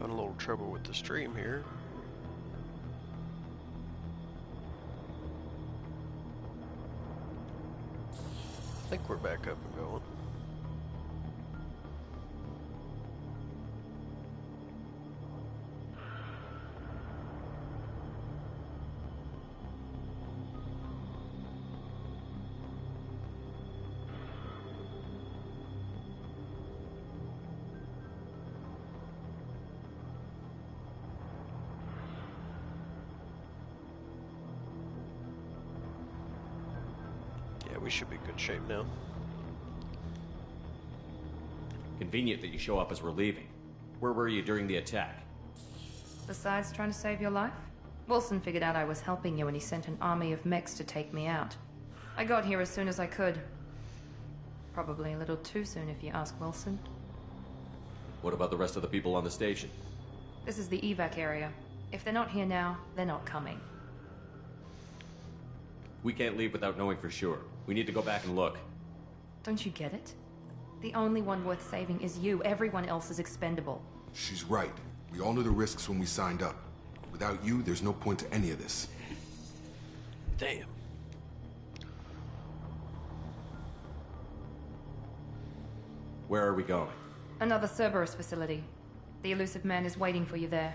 Having a little trouble with the stream here. I think we're back up and going. We should be in good shape now. Convenient that you show up as we're leaving. Where were you during the attack? Besides trying to save your life, Wilson figured out I was helping you when he sent an army of mechs to take me out. I got here as soon as I could. Probably a little too soon if you ask Wilson. What about the rest of the people on the station? This is the evac area. If they're not here now, they're not coming. We can't leave without knowing for sure. We need to go back and look. Don't you get it? The only one worth saving is you. Everyone else is expendable. She's right. We all knew the risks when we signed up. Without you, there's no point to any of this. Damn. Where are we going? Another Cerberus facility. The Illusive Man is waiting for you there.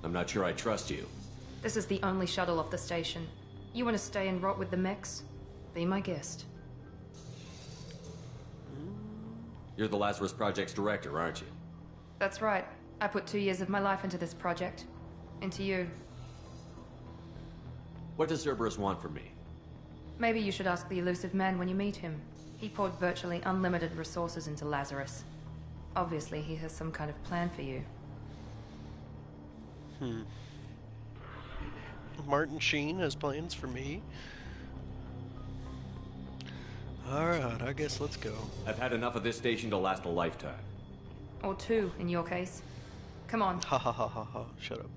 I'm not sure I trust you. This is the only shuttle off the station. You want to stay and rot with the mechs? Be my guest. You're the Lazarus Project's director, aren't you? That's right. I put 2 years of my life into this project. Into you. What does Cerberus want from me? Maybe you should ask the Illusive Man when you meet him. He poured virtually unlimited resources into Lazarus. Obviously, he has some kind of plan for you. Martin Sheen has plans for me. Alright, I guess let's go. I've had enough of this station to last a lifetime. Or 2, in your case. Come on. Ha ha ha ha ha. Shut up.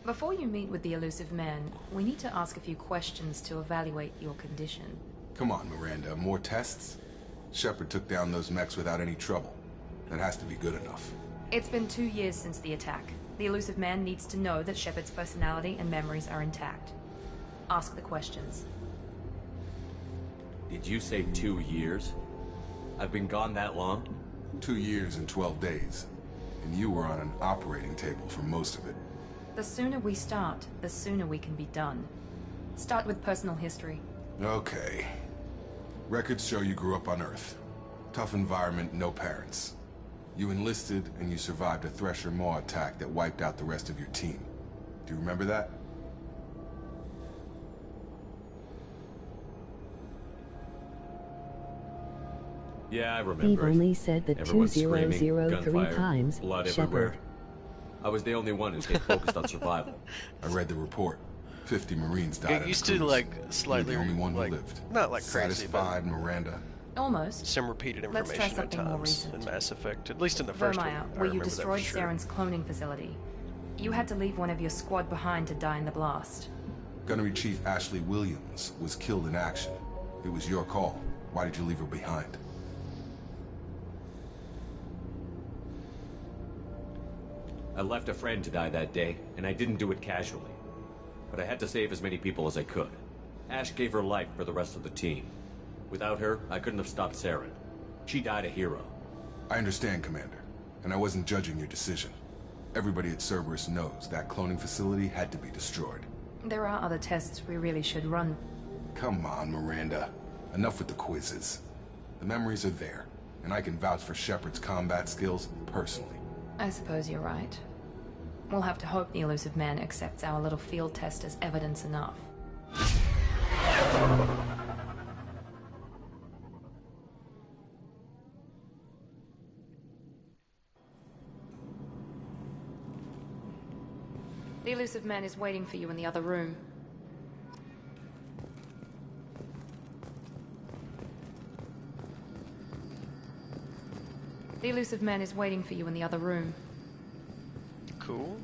Before you meet with the Illusive Man, we need to ask a few questions to evaluate your condition. Come on, Miranda. More tests? Shepard took down those mechs without any trouble. That has to be good enough. It's been 2 years since the attack. The Illusive Man needs to know that Shepard's personality and memories are intact. Ask the questions. Did you say 2 years? I've been gone that long? 2 years and 12 days. And you were on an operating table for most of it. The sooner we start, the sooner we can be done. Start with personal history. Okay. Records show you grew up on Earth. Tough environment, no parents. You enlisted, and you survived a Thresher Maw attack that wiped out the rest of your team. Do you remember that? Yeah, I remember. You've only said the Everyone 2003 screaming, gunfire, times, blood Shepard. everywhere. I was the only one who stayed focused on survival. I read the report. 50 Marines died. It used to like slightly You're the only one like, who lived. not like crazy, Satisfied, Miranda? Almost. some repeated Let's try information at something more times recent. in Mass Effect, at least in the first one. Vermeer, I where you remember that for destroyed sure. Saren's cloning facility. You had to leave one of your squad behind to die in the blast. Gunnery Chief Ashley Williams was killed in action. It was your call. Why did you leave her behind? I left a friend to die that day, and I didn't do it casually. But I had to save as many people as I could. Ash gave her life for the rest of the team. Without her, I couldn't have stopped Saren. She died a hero. I understand, Commander. And I wasn't judging your decision. Everybody at Cerberus knows that cloning facility had to be destroyed. There are other tests we really should run. Come on, Miranda. Enough with the quizzes. The memories are there, and I can vouch for Shepard's combat skills personally. I suppose you're right. We'll have to hope the Illusive Man accepts our little field test as evidence enough. The Illusive Man is waiting for you in the other room. The elusive man is waiting for you in the other room. Cool.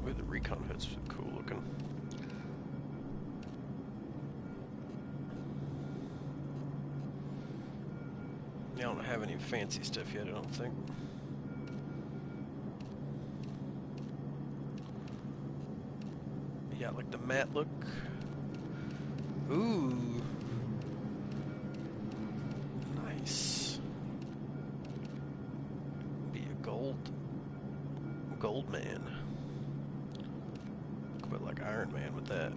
Ooh, the recon hood's cool looking. I don't have any fancy stuff yet, I don't think. Yeah, like the matte look. Ooh. Nice. Be a gold man. Look a bit like Iron Man with that.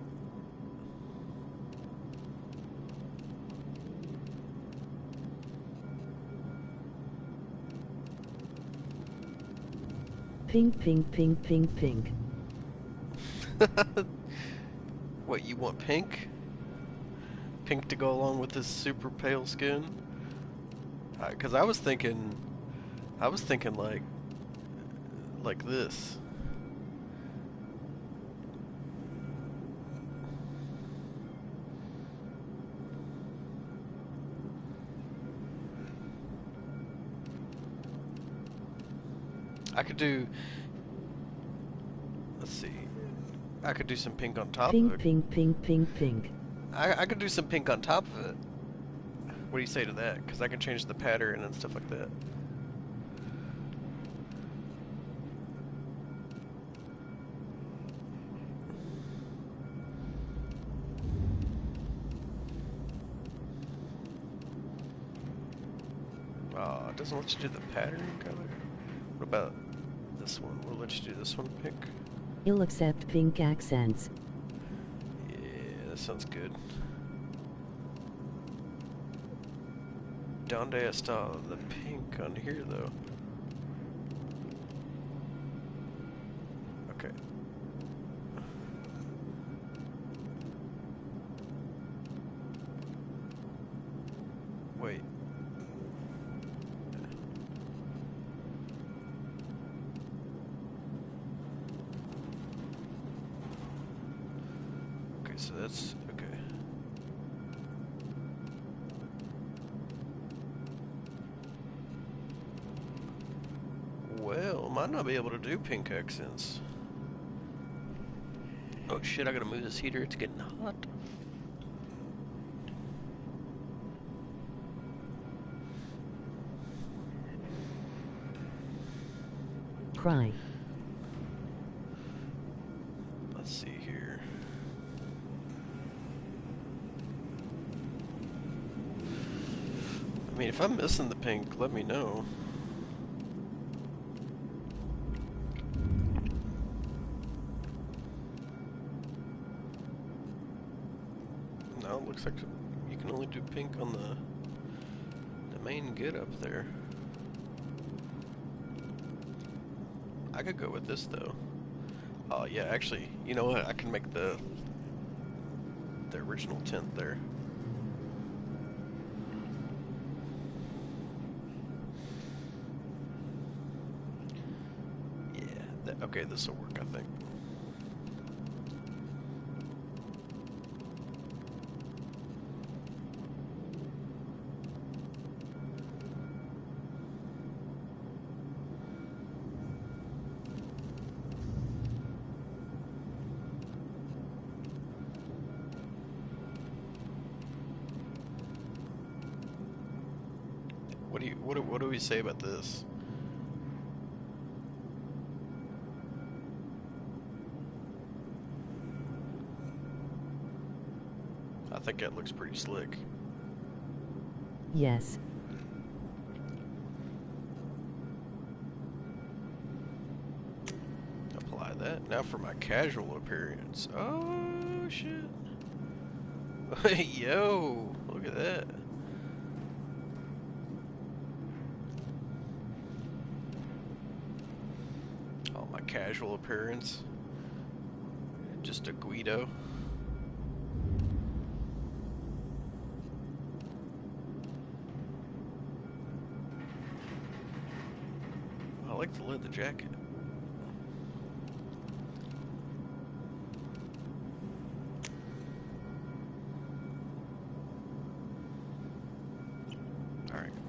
Pink, pink, pink, pink, pink. What, you want pink? Pink to go along with this super pale skin? Cause I was thinking like this. I could do, let's see, I could do some pink on top Pink, of it. pink, pink, pink, pink. I could do some pink on top of it. What do you say to that? Because I can change the pattern and stuff like that. Oh, it doesn't let you do the pattern color. What about this one? We'll let you do this one pink. He'll accept pink accents. Yeah, that sounds good. Donde está the pink on here though? Okay. Wait. Okay, so that's okay. Well, might not be able to do pink accents. Oh shit, I gotta move this heater, it's getting hot. Cry. Let's see here. I mean, if I'm missing the pink, let me know. No, it looks like you can only do pink on the main get up there. I could go with this though. Oh yeah, actually, you know what? I can make the original tint there. Yeah, okay, this will work, I think. What do we say about this? I think that looks pretty slick. Yes. Apply that. Now for my casual appearance. Oh shit. Yo, look at that. Oh, my casual appearance. Just a Guido. I like the leather jacket.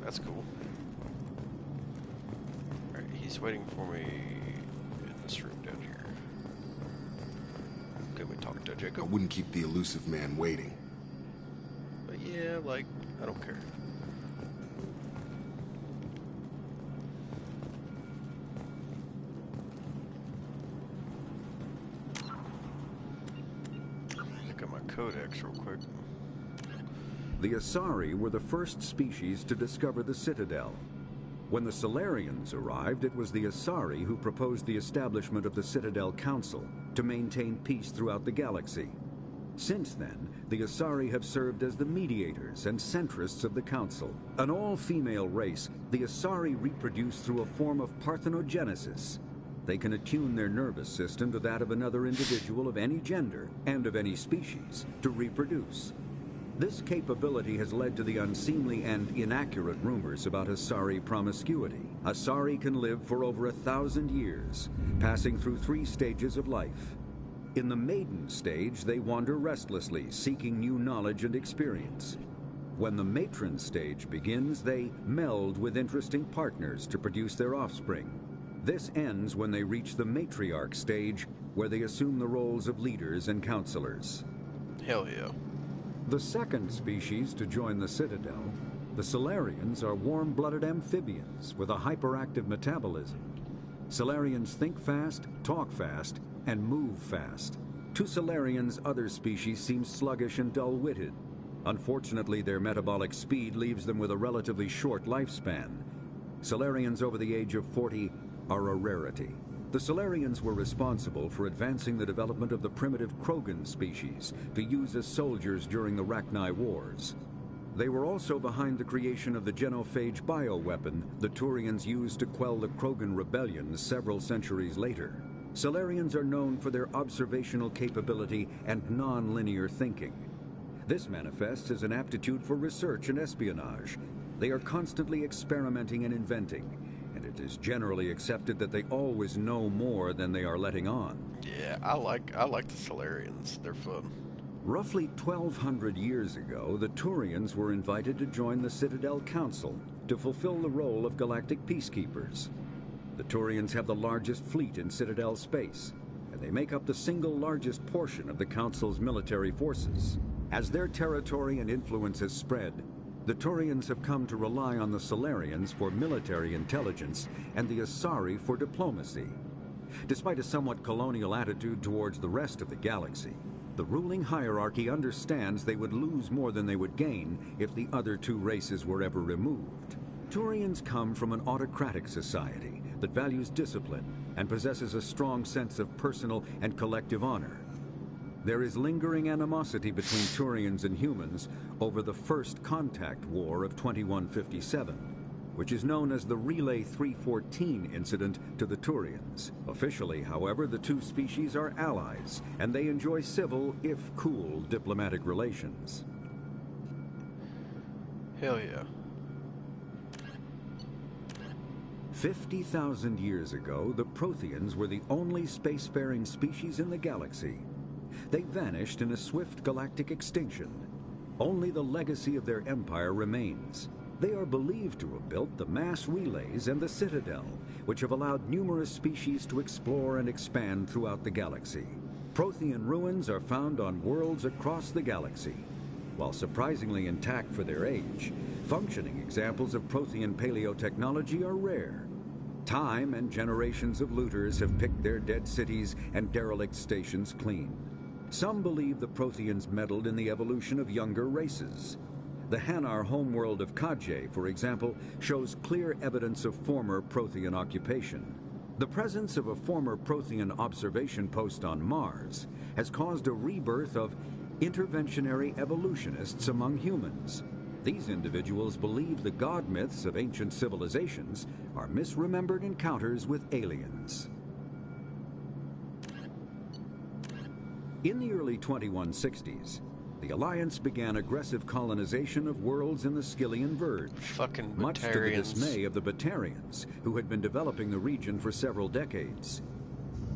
That's cool. Alright, he's waiting for me in this room down here. Can we talk to I Jacob? wouldn't keep the elusive man waiting. But yeah, like, I don't care. Look at my codex real quick. The Asari were the first species to discover the Citadel. When the Solarians arrived, it was the Asari who proposed the establishment of the Citadel Council to maintain peace throughout the galaxy. Since then, the Asari have served as the mediators and centrists of the Council. An all-female race, the Asari reproduce through a form of parthenogenesis. They can attune their nervous system to that of another individual of any gender and of any species to reproduce. This capability has led to the unseemly and inaccurate rumors about Asari promiscuity. Asari can live for over 1,000 years, passing through 3 stages of life. In the maiden stage, they wander restlessly, seeking new knowledge and experience. When the matron stage begins, they meld with interesting partners to produce their offspring. This ends when they reach the matriarch stage, where they assume the roles of leaders and counselors. Hell yeah. The second species to join the Citadel, the Solarians, are warm-blooded amphibians with a hyperactive metabolism. Solarians think fast, talk fast, and move fast. To Solarians, other species seem sluggish and dull-witted. Unfortunately, their metabolic speed leaves them with a relatively short lifespan. Solarians over the age of 40 are a rarity. The Solarians were responsible for advancing the development of the primitive Krogan species to use as soldiers during the Rachni Wars. They were also behind the creation of the genophage bioweapon the Turians used to quell the Krogan rebellions several centuries later. Solarians are known for their observational capability and non-linear thinking. This manifests as an aptitude for research and espionage. They are constantly experimenting and inventing, and it is generally accepted that they always know more than they are letting on. Yeah, I like the Solarians. They're fun. Roughly 1,200 years ago, the Turians were invited to join the Citadel Council to fulfill the role of galactic peacekeepers. The Turians have the largest fleet in Citadel space, and they make up the single largest portion of the Council's military forces. As their territory and influence has spread, the Turians have come to rely on the Solarians for military intelligence and the Asari for diplomacy. Despite a somewhat colonial attitude towards the rest of the galaxy, the ruling hierarchy understands they would lose more than they would gain if the other 2 races were ever removed. Turians come from an autocratic society that values discipline and possesses a strong sense of personal and collective honor. There is lingering animosity between Turians and humans over the First Contact War of 2157, which is known as the Relay 314 incident to the Turians. Officially, however, the 2 species are allies, and they enjoy civil, if cool, diplomatic relations. Hell yeah. 50,000 years ago, the Protheans were the only spacefaring species in the galaxy. They vanished in a swift galactic extinction. Only the legacy of their empire remains. They are believed to have built the mass relays and the Citadel, which have allowed numerous species to explore and expand throughout the galaxy. Prothean ruins are found on worlds across the galaxy. While surprisingly intact for their age, functioning examples of Prothean paleotechnology are rare. Time and generations of looters have picked their dead cities and derelict stations clean. Some believe the Protheans meddled in the evolution of younger races. The Hanar homeworld of Kadje, for example, shows clear evidence of former Prothean occupation. The presence of a former Prothean observation post on Mars has caused a rebirth of interventionary evolutionists among humans. These individuals believe the god myths of ancient civilizations are misremembered encounters with aliens. In the early 2160s, the Alliance began aggressive colonization of worlds in the Skyllian Verge, Fucking much to the Batarians. dismay of the Batarians, who had been developing the region for several decades.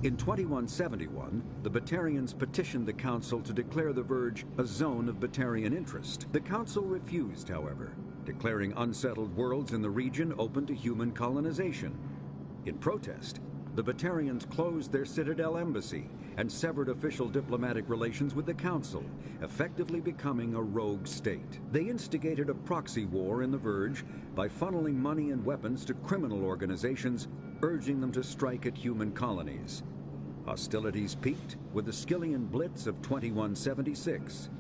In 2171, the Batarians petitioned the Council to declare the Verge a zone of Batarian interest. The Council refused, however, declaring unsettled worlds in the region open to human colonization. In protest, the Batarians closed their Citadel embassy and severed official diplomatic relations with the Council, effectively becoming a rogue state. They instigated a proxy war in the Verge by funneling money and weapons to criminal organizations, urging them to strike at human colonies. Hostilities peaked with the Skillian Blitz of 2176,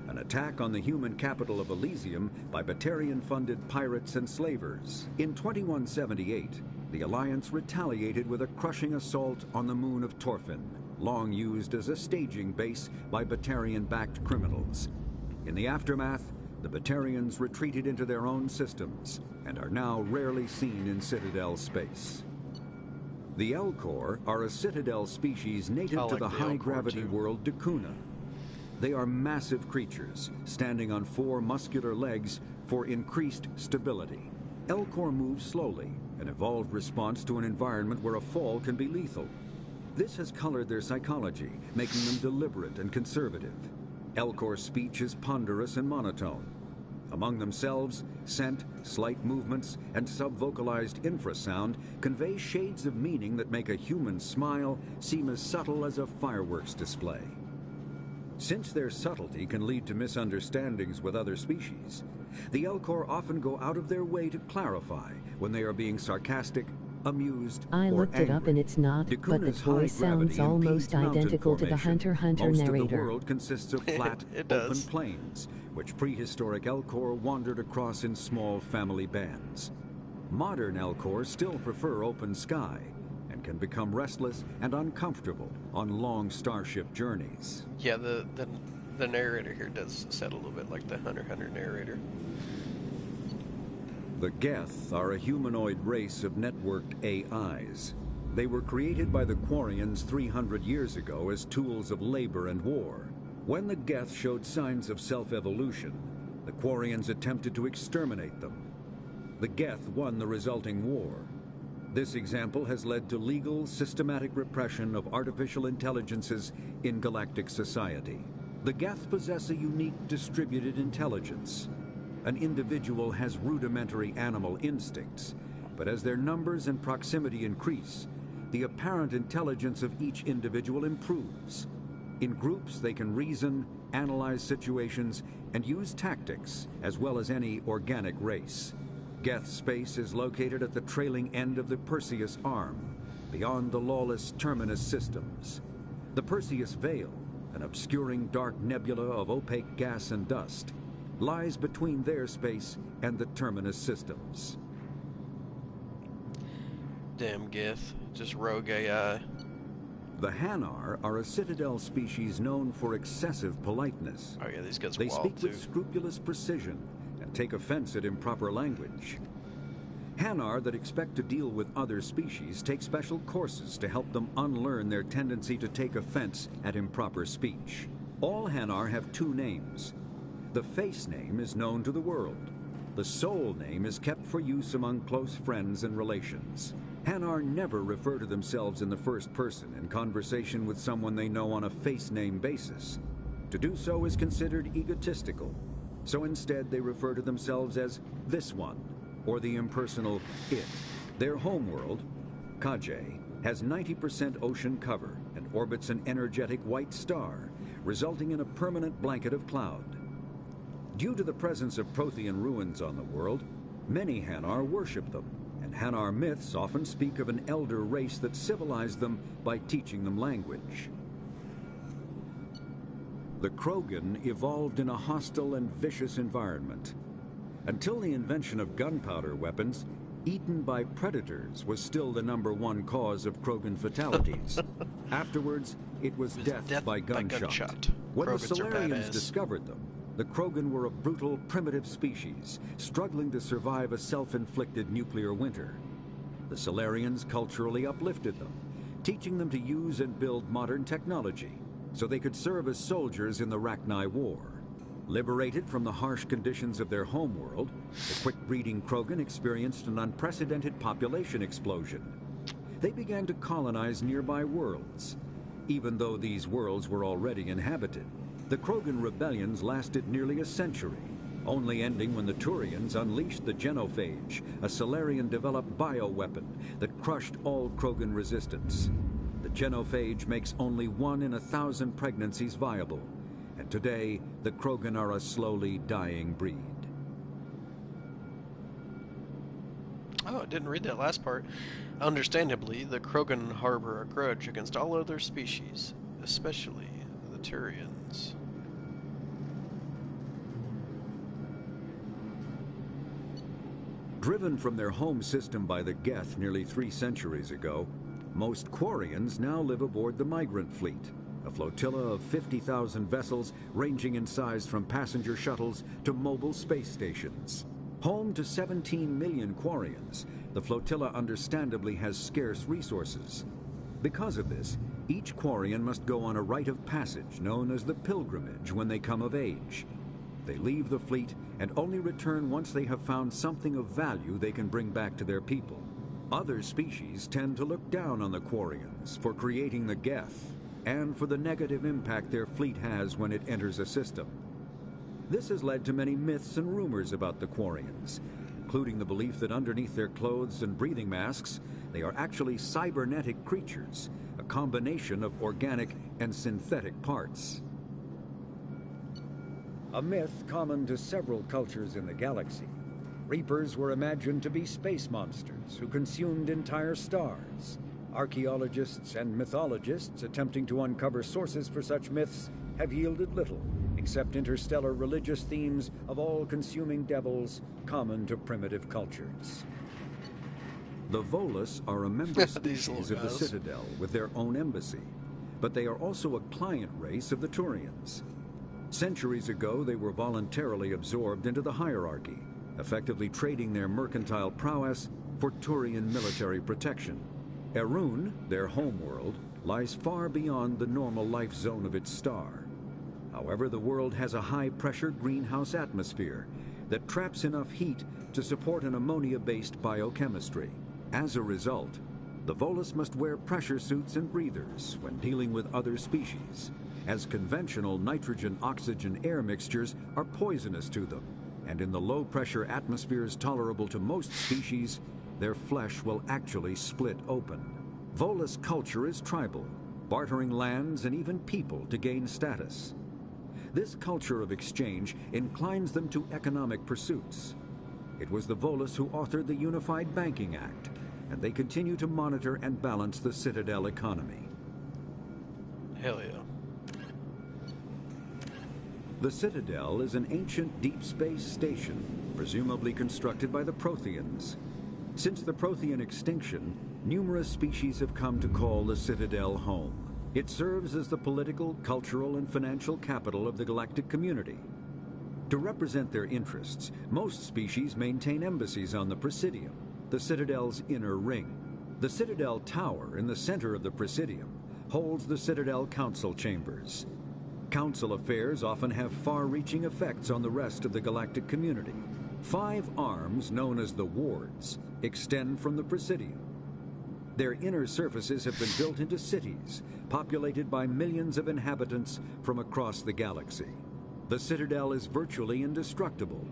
an attack on the human capital of Elysium by Batarian-funded pirates and slavers. In 2178, the Alliance retaliated with a crushing assault on the moon of Torfin, long used as a staging base by Batarian-backed criminals. In the aftermath, the Batarians retreated into their own systems and are now rarely seen in Citadel space. The Elcor are a Citadel species native to the high-gravity world Dakuna. They are massive creatures, standing on 4 muscular legs for increased stability. Elcor move slowly, an evolved response to an environment where a fall can be lethal. This has colored their psychology, making them deliberate and conservative. Elcor speech is ponderous and monotone. Among themselves, scent, slight movements, and sub-vocalized infrasound convey shades of meaning that make a human smile seem as subtle as a fireworks display. Since their subtlety can lead to misunderstandings with other species, the Elcor often go out of their way to clarify when they are being sarcastic, amused, I or looked it up angry. and it's not, but the Dakuna's voice high gravity sounds almost impedes mountain identical to the formation. Hunter x Hunter Most of the narrator. world consists of flat, It open does. plains, which prehistoric Elcor wandered across in small family bands. Modern Elcor still prefer open sky and can become restless and uncomfortable on long starship journeys. Yeah, the narrator here does sound a little bit like the Hunter x Hunter narrator. The Geth are a humanoid race of networked AIs. They were created by the Quarians 300 years ago as tools of labor and war. When the Geth showed signs of self-evolution, the Quarians attempted to exterminate them. The Geth won the resulting war. This example has led to legal, systematic repression of artificial intelligences in galactic society. The Geth possess a unique distributed intelligence. An individual has rudimentary animal instincts, but as their numbers and proximity increase, the apparent intelligence of each individual improves. In groups, they can reason, analyze situations, and use tactics, as well as any organic race. Geth space is located at the trailing end of the Perseus Arm, beyond the lawless Terminus systems. The Perseus Veil, an obscuring dark nebula of opaque gas and dust, lies between their space and the Terminus systems. Damn Gith, just rogue AI. The Hanar are a Citadel species known for excessive politeness. Oh yeah, these guys are They wild speak too. with scrupulous precision and take offense at improper language. Hanar that expect to deal with other species take special courses to help them unlearn their tendency to take offense at improper speech. All Hanar have 2 names. The face name is known to the world. The soul name is kept for use among close friends and relations. Hanar never refer to themselves in the first person in conversation with someone they know on a face name basis. To do so is considered egotistical, so instead they refer to themselves as this one, or the impersonal it. Their homeworld, Kajay, has 90% ocean cover and orbits an energetic white star, resulting in a permanent blanket of cloud. Due to the presence of Prothean ruins on the world, many Hanar worship them, and Hanar myths often speak of an elder race that civilized them by teaching them language. The Krogan evolved in a hostile and vicious environment. Until the invention of gunpowder weapons, eaten by predators was still the #1 cause of Krogan fatalities. Afterwards, it was death by gunshot. When the Krogans are Solarians badass. discovered them, the Krogan were a brutal, primitive species, struggling to survive a self-inflicted nuclear winter. The Solarians culturally uplifted them, teaching them to use and build modern technology, so they could serve as soldiers in the Rachni War. Liberated from the harsh conditions of their homeworld, the quick-breeding Krogan experienced an unprecedented population explosion. They began to colonize nearby worlds. Even though these worlds were already inhabited, the Krogan rebellions lasted nearly a century, only ending when the Turians unleashed the Genophage, a Salarian-developed bioweapon that crushed all Krogan resistance. The Genophage makes only 1 in 1,000 pregnancies viable, and today the Krogan are a slowly dying breed. Oh, I didn't read that last part. Understandably, the Krogan harbor a grudge against all other species, especially the Turians. Driven from their home system by the Geth nearly 3 centuries ago, most Quarians now live aboard the Migrant Fleet, a flotilla of 50,000 vessels ranging in size from passenger shuttles to mobile space stations. Home to 17 million Quarians, the flotilla understandably has scarce resources. Because of this, each Quarian must go on a rite of passage known as the Pilgrimage when they come of age. They leave the fleet and only return once they have found something of value they can bring back to their people. Other species tend to look down on the Quarians for creating the Geth and for the negative impact their fleet has when it enters a system. This has led to many myths and rumors about the Quarians, including the belief that underneath their clothes and breathing masks, they are actually cybernetic creatures, a combination of organic and synthetic parts. A myth common to several cultures in the galaxy. Reapers were imagined to be space monsters who consumed entire stars. Archaeologists and mythologists attempting to uncover sources for such myths have yielded little, except interstellar religious themes of all-consuming devils common to primitive cultures. The Volus are a member species of the Citadel with their own embassy, but they are also a client race of the Turians. Centuries ago, they were voluntarily absorbed into the hierarchy, effectively trading their mercantile prowess for Turian military protection. Erun, their homeworld, lies far beyond the normal life zone of its star. However, the world has a high-pressure greenhouse atmosphere that traps enough heat to support an ammonia-based biochemistry. As a result, the Volus must wear pressure suits and breathers when dealing with other species, as conventional nitrogen-oxygen air mixtures are poisonous to them, and in the low-pressure atmospheres tolerable to most species, their flesh will actually split open. Volus culture is tribal, bartering lands and even people to gain status. This culture of exchange inclines them to economic pursuits. It was the Volus who authored the Unified Banking Act, and they continue to monitor and balance the Citadel economy. Hell yeah. The Citadel is an ancient deep space station, presumably constructed by the Protheans. Since the Prothean extinction, numerous species have come to call the Citadel home. It serves as the political, cultural, and financial capital of the galactic community. To represent their interests, most species maintain embassies on the Presidium, the Citadel's inner ring. The Citadel Tower in the center of the Presidium holds the Citadel Council chambers. Council affairs often have far-reaching effects on the rest of the galactic community. 5 arms, known as the Wards, extend from the Presidium. Their inner surfaces have been built into cities, populated by millions of inhabitants from across the galaxy. The Citadel is virtually indestructible.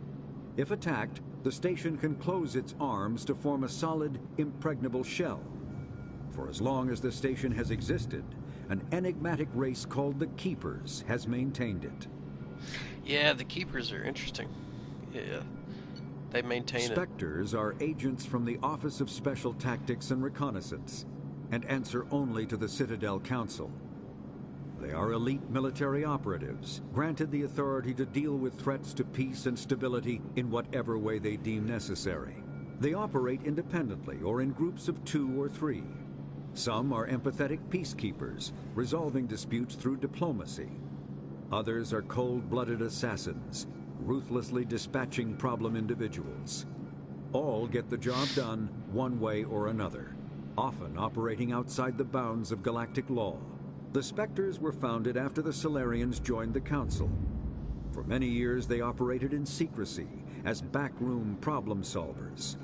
If attacked, the station can close its arms to form a solid, impregnable shell. For as long as the station has existed, an enigmatic race called the Keepers has maintained it. Yeah, the Keepers are interesting. Yeah, they maintain it. Spectres are agents from the Office of Special Tactics and Reconnaissance, and answer only to the Citadel Council. They are elite military operatives, granted the authority to deal with threats to peace and stability in whatever way they deem necessary. They operate independently or in groups of 2 or 3. Some are empathetic peacekeepers, resolving disputes through diplomacy. Others are cold-blooded assassins, ruthlessly dispatching problem individuals. All get the job done one way or another, often operating outside the bounds of galactic law. The Spectres were founded after the Salarians joined the Council. For many years, they operated in secrecy as backroom problem solvers.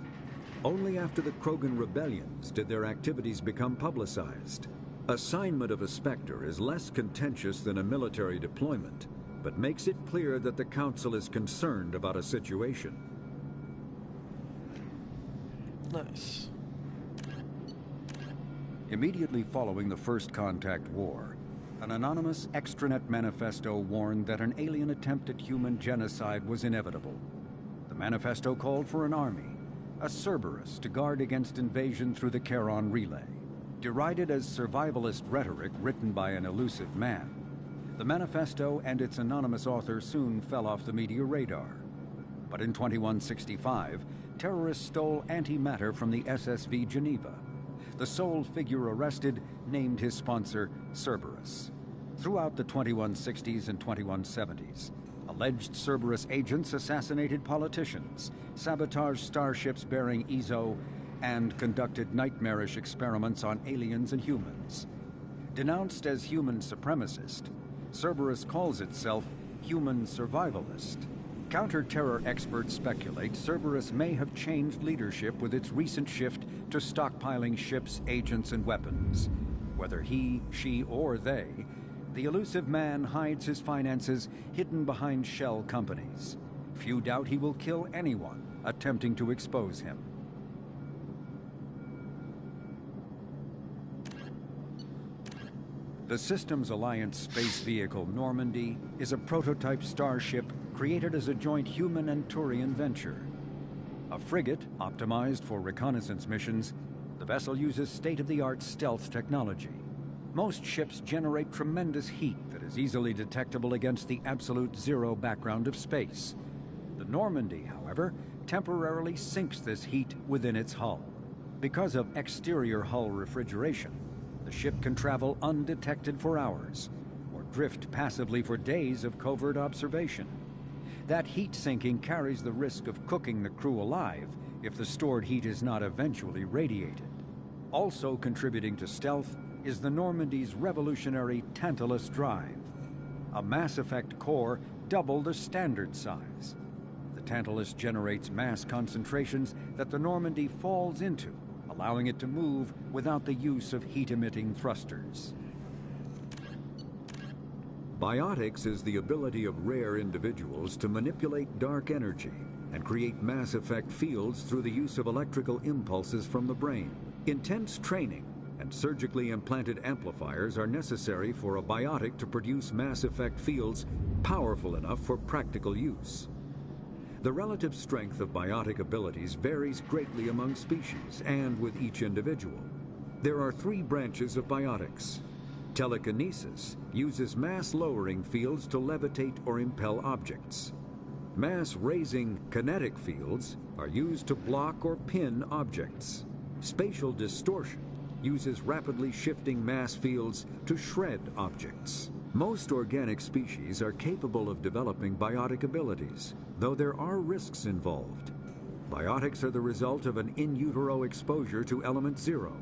Only after the Krogan rebellions did their activities become publicized. Assignment of a Spectre is less contentious than a military deployment, but makes it clear that the Council is concerned about a situation. Nice. Immediately following the First Contact War, an anonymous extranet manifesto warned that an alien attempt at human genocide was inevitable. The manifesto called for an army, a Cerberus, to guard against invasion through the Charon Relay. Derided as survivalist rhetoric written by an elusive man, the manifesto and its anonymous author soon fell off the media radar. But in 2165, terrorists stole antimatter from the SSV Geneva. The sole figure arrested named his sponsor Cerberus. Throughout the 2160s and 2170s, alleged Cerberus agents assassinated politicians, sabotaged starships bearing Ezo, and conducted nightmarish experiments on aliens and humans. Denounced as human supremacist, Cerberus calls itself human survivalist. Counter-terror experts speculate Cerberus may have changed leadership with its recent shift to stockpiling ships, agents, and weapons. Whether he, she, or they, the elusive man hides his finances hidden behind shell companies. Few doubt he will kill anyone attempting to expose him. The Systems Alliance space vehicle Normandy is a prototype starship created as a joint human and Turian venture. A frigate optimized for reconnaissance missions, the vessel uses state-of-the-art stealth technology. Most ships generate tremendous heat that is easily detectable against the absolute zero background of space. The Normandy, however, temporarily sinks this heat within its hull. Because of exterior hull refrigeration, the ship can travel undetected for hours, or drift passively for days of covert observation. That heat sinking carries the risk of cooking the crew alive if the stored heat is not eventually radiated. Also contributing to stealth is the Normandy's revolutionary Tantalus drive, a Mass Effect core double the standard size. The Tantalus generates mass concentrations that the Normandy falls into, allowing it to move without the use of heat-emitting thrusters. Biotics is the ability of rare individuals to manipulate dark energy and create mass effect fields through the use of electrical impulses from the brain. Intense training and surgically implanted amplifiers are necessary for a biotic to produce mass effect fields powerful enough for practical use. The relative strength of biotic abilities varies greatly among species and with each individual. There are three branches of biotics. Telekinesis uses mass-lowering fields to levitate or impel objects. Mass-raising kinetic fields are used to block or pin objects. Spatial distortion uses rapidly shifting mass fields to shred objects. Most organic species are capable of developing biotic abilities, though there are risks involved. Biotics are the result of an in utero exposure to element zero.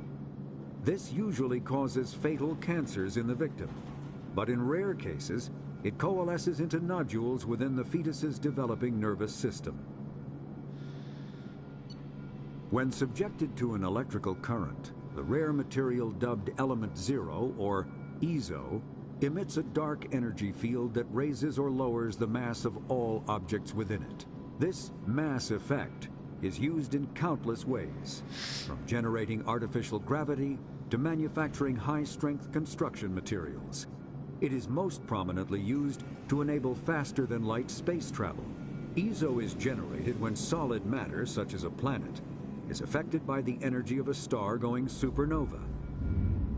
This usually causes fatal cancers in the victim, but in rare cases, it coalesces into nodules within the fetus's developing nervous system. When subjected to an electrical current, the rare material dubbed element zero, or EZO, emits a dark energy field that raises or lowers the mass of all objects within it. This mass effect is used in countless ways, from generating artificial gravity to manufacturing high-strength construction materials. It is most prominently used to enable faster-than-light space travel. EZO is generated when solid matter, such as a planet, is affected by the energy of a star going supernova.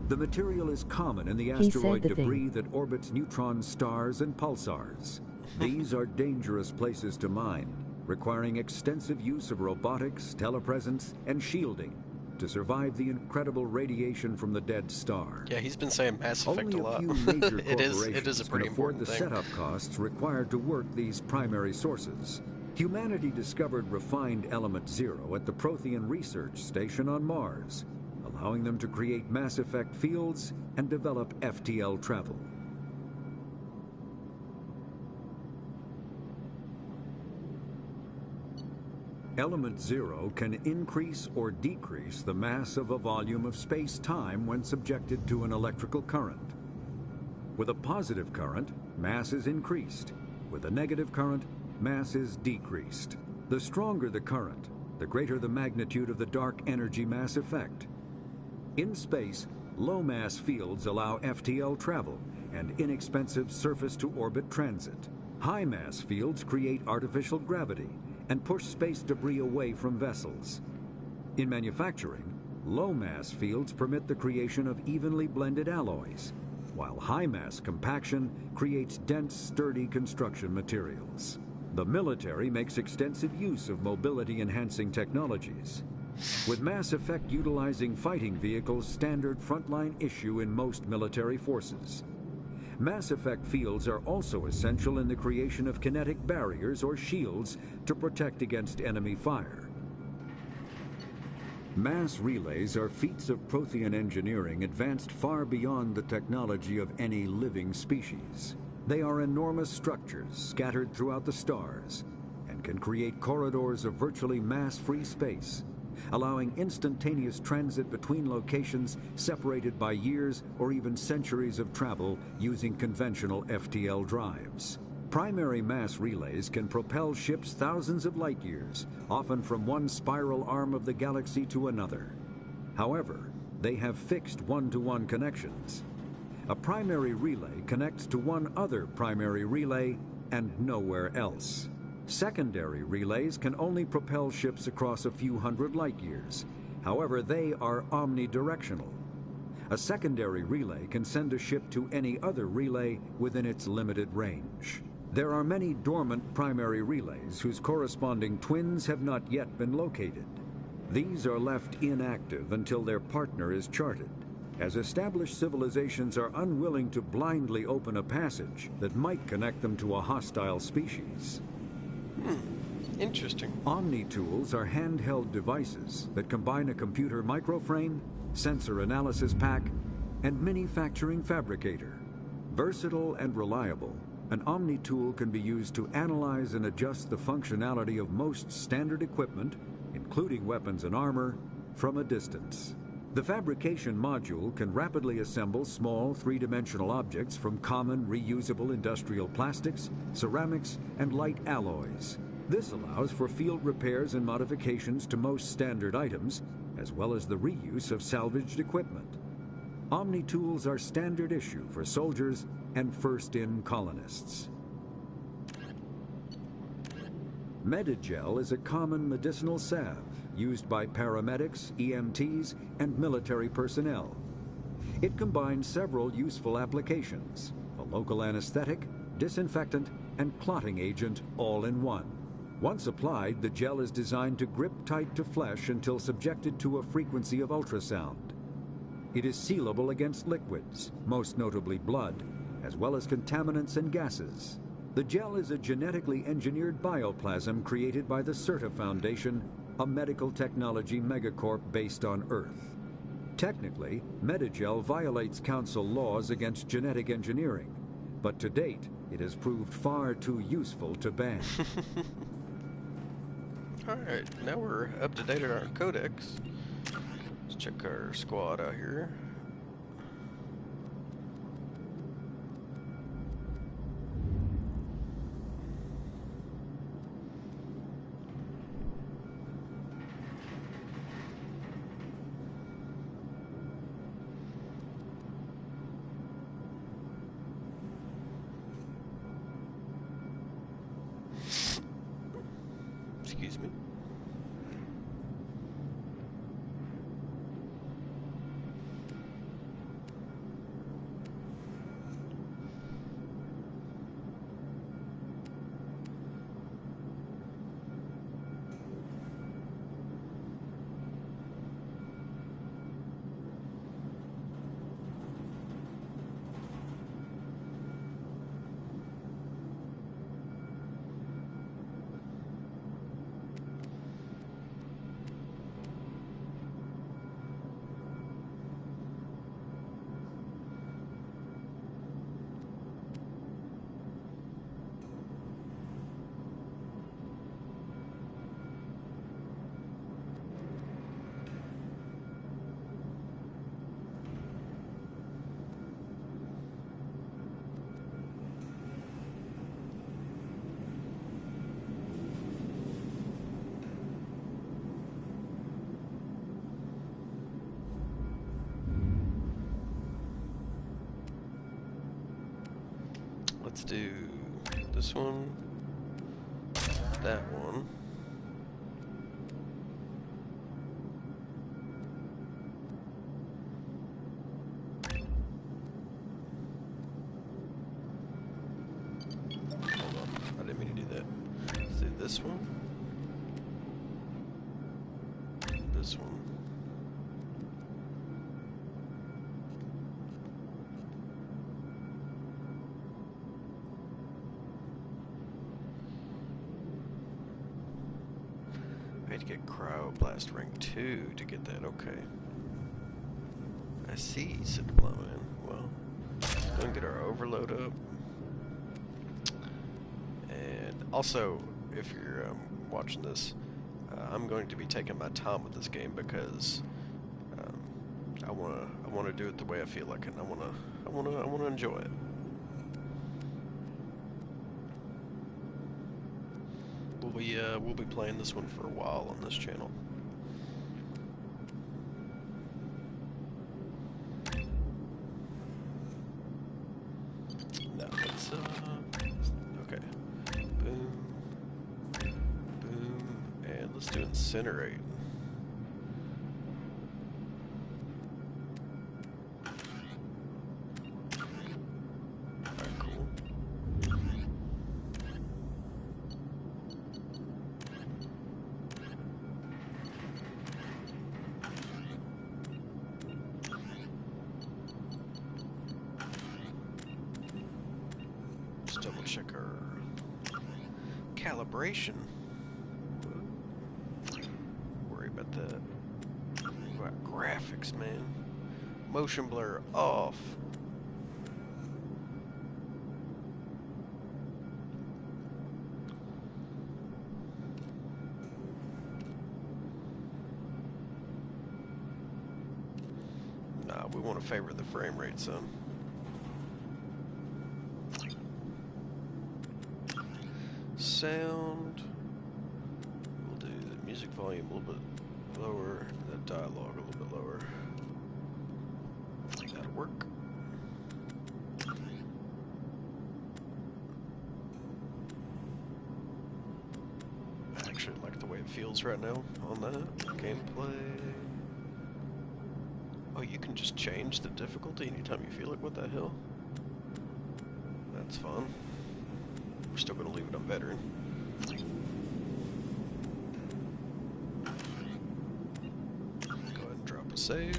The material is common in the asteroid debris that orbits neutron stars and pulsars. These are dangerous places to mine, requiring extensive use of robotics, telepresence, and shielding to survive the incredible radiation from the dead star. Yeah, he's been saying Mass Effect Only a lot. few major it is a corporations pretty can afford important the thing. setup costs required to work these primary sources. Humanity discovered refined element zero at the Prothean Research Station on Mars, allowing them to create Mass Effect fields and develop FTL travel. Element zero can increase or decrease the mass of a volume of space-time when subjected to an electrical current. With a positive current, mass is increased. With a negative current, mass is decreased. The stronger the current, the greater the magnitude of the dark energy mass effect. In space, low-mass fields allow FTL travel and inexpensive surface-to-orbit transit. High-mass fields create artificial gravity and push space debris away from vessels. In manufacturing, low-mass fields permit the creation of evenly blended alloys, while high-mass compaction creates dense, sturdy construction materials. The military makes extensive use of mobility-enhancing technologies, with Mass Effect utilizing fighting vehicles standard frontline issue in most military forces. Mass Effect fields are also essential in the creation of kinetic barriers or shields to protect against enemy fire. Mass relays are feats of Prothean engineering advanced far beyond the technology of any living species. They are enormous structures scattered throughout the stars and can create corridors of virtually mass-free space, allowing instantaneous transit between locations separated by years or even centuries of travel using conventional FTL drives. Primary mass relays can propel ships thousands of light years, often from one spiral arm of the galaxy to another. However, they have fixed one-to-one connections. A primary relay connects to one other primary relay and nowhere else. Secondary relays can only propel ships across a few hundred light years. However, they are omnidirectional. A secondary relay can send a ship to any other relay within its limited range. There are many dormant primary relays whose corresponding twins have not yet been located. These are left inactive until their partner is charted, as established civilizations are unwilling to blindly open a passage that might connect them to a hostile species. Interesting. Omni-tools are handheld devices that combine a computer microframe, sensor analysis pack, and manufacturing fabricator. Versatile and reliable, an Omni-tool can be used to analyze and adjust the functionality of most standard equipment, including weapons and armor, from a distance. The fabrication module can rapidly assemble small three-dimensional objects from common reusable industrial plastics, ceramics, and light alloys. This allows for field repairs and modifications to most standard items, as well as the reuse of salvaged equipment. Omni-tools are standard issue for soldiers and first-in colonists. Medigel is a common medicinal salve used by paramedics, EMTs, and military personnel. It combines several useful applications: a local anesthetic, disinfectant, and clotting agent all in one. Once applied, the gel is designed to grip tight to flesh until subjected to a frequency of ultrasound. It is sealable against liquids, most notably blood, as well as contaminants and gases. The gel is a genetically engineered bioplasm created by the CERTA Foundation, a medical technology megacorp based on Earth. Technically, Medigel violates Council laws against genetic engineering, but to date, it has proved far too useful to ban. Alright, now we're up to date on our codex. Let's check our squad out here. Excuse me. Let's do this one, that one. Hold on, I didn't mean to do that. Let's do this one. This one. I had to get Cryoblast rank 2 to get that, okay. I see, said the Plowman. Well, go and get our overload up. And also, if you're watching this, I'm going to be taking my time with this game because I wanna do it the way I feel like it. And I wanna enjoy it. We'll be playing this one for a while on this channel. Now let's okay. Boom, boom, and let's do incinerate. Alright, cool. Just double check our calibration. Worry about that. What about graphics, man? Motion blur off. Nah, we want to favor the frame rate some. Sound. We'll do the music volume a little bit lower, the dialogue a little bit lower. That'll work. I actually like the way it feels right now on that gameplay. Oh, you can just change the difficulty anytime you feel it. What the hell? That's fun. We're still going to leave it on veteran. Go ahead and drop a save.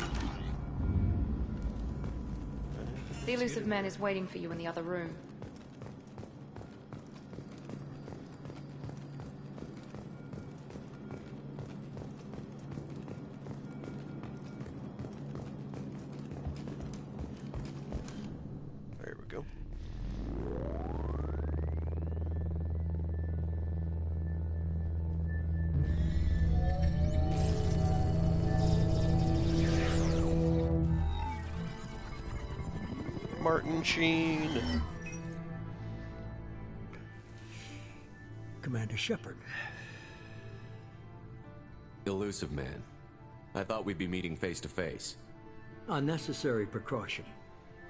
The elusive man is waiting for you in the other room. There we go. Martin Sheen. Commander Shepard. Elusive man. I thought we'd be meeting face to face. Unnecessary precaution.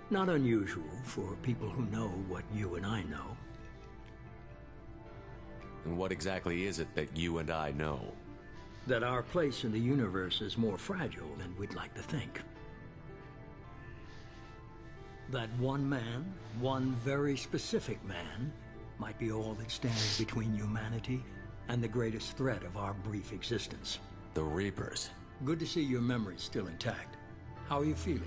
Not unusual for people who know what you and I know. And what exactly is it that you and I know? That our place in the universe is more fragile than we'd like to think. That one man, one very specific man, might be all that stands between humanity and the greatest threat of our brief existence. The Reapers. Good to see your memory's still intact. How are you feeling?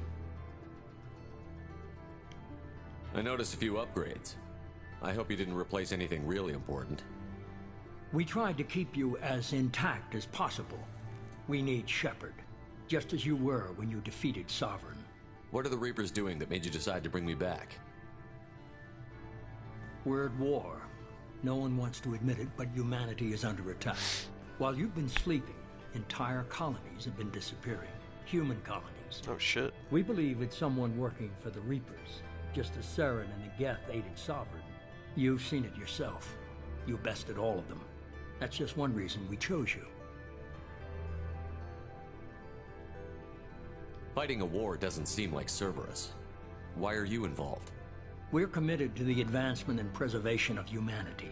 I noticed a few upgrades. I hope you didn't replace anything really important. We tried to keep you as intact as possible. We need Shepard, just as you were when you defeated Sovereign. What are the Reapers doing that made you decide to bring me back? We're at war. No one wants to admit it, but humanity is under attack. While you've been sleeping, entire colonies have been disappearing. Human colonies. Oh shit. We believe it's someone working for the Reapers, just as Saren and the Geth aided Sovereign. You've seen it yourself. You bested all of them. That's just one reason we chose you. Fighting a war doesn't seem like Cerberus. Why are you involved? We're committed to the advancement and preservation of humanity.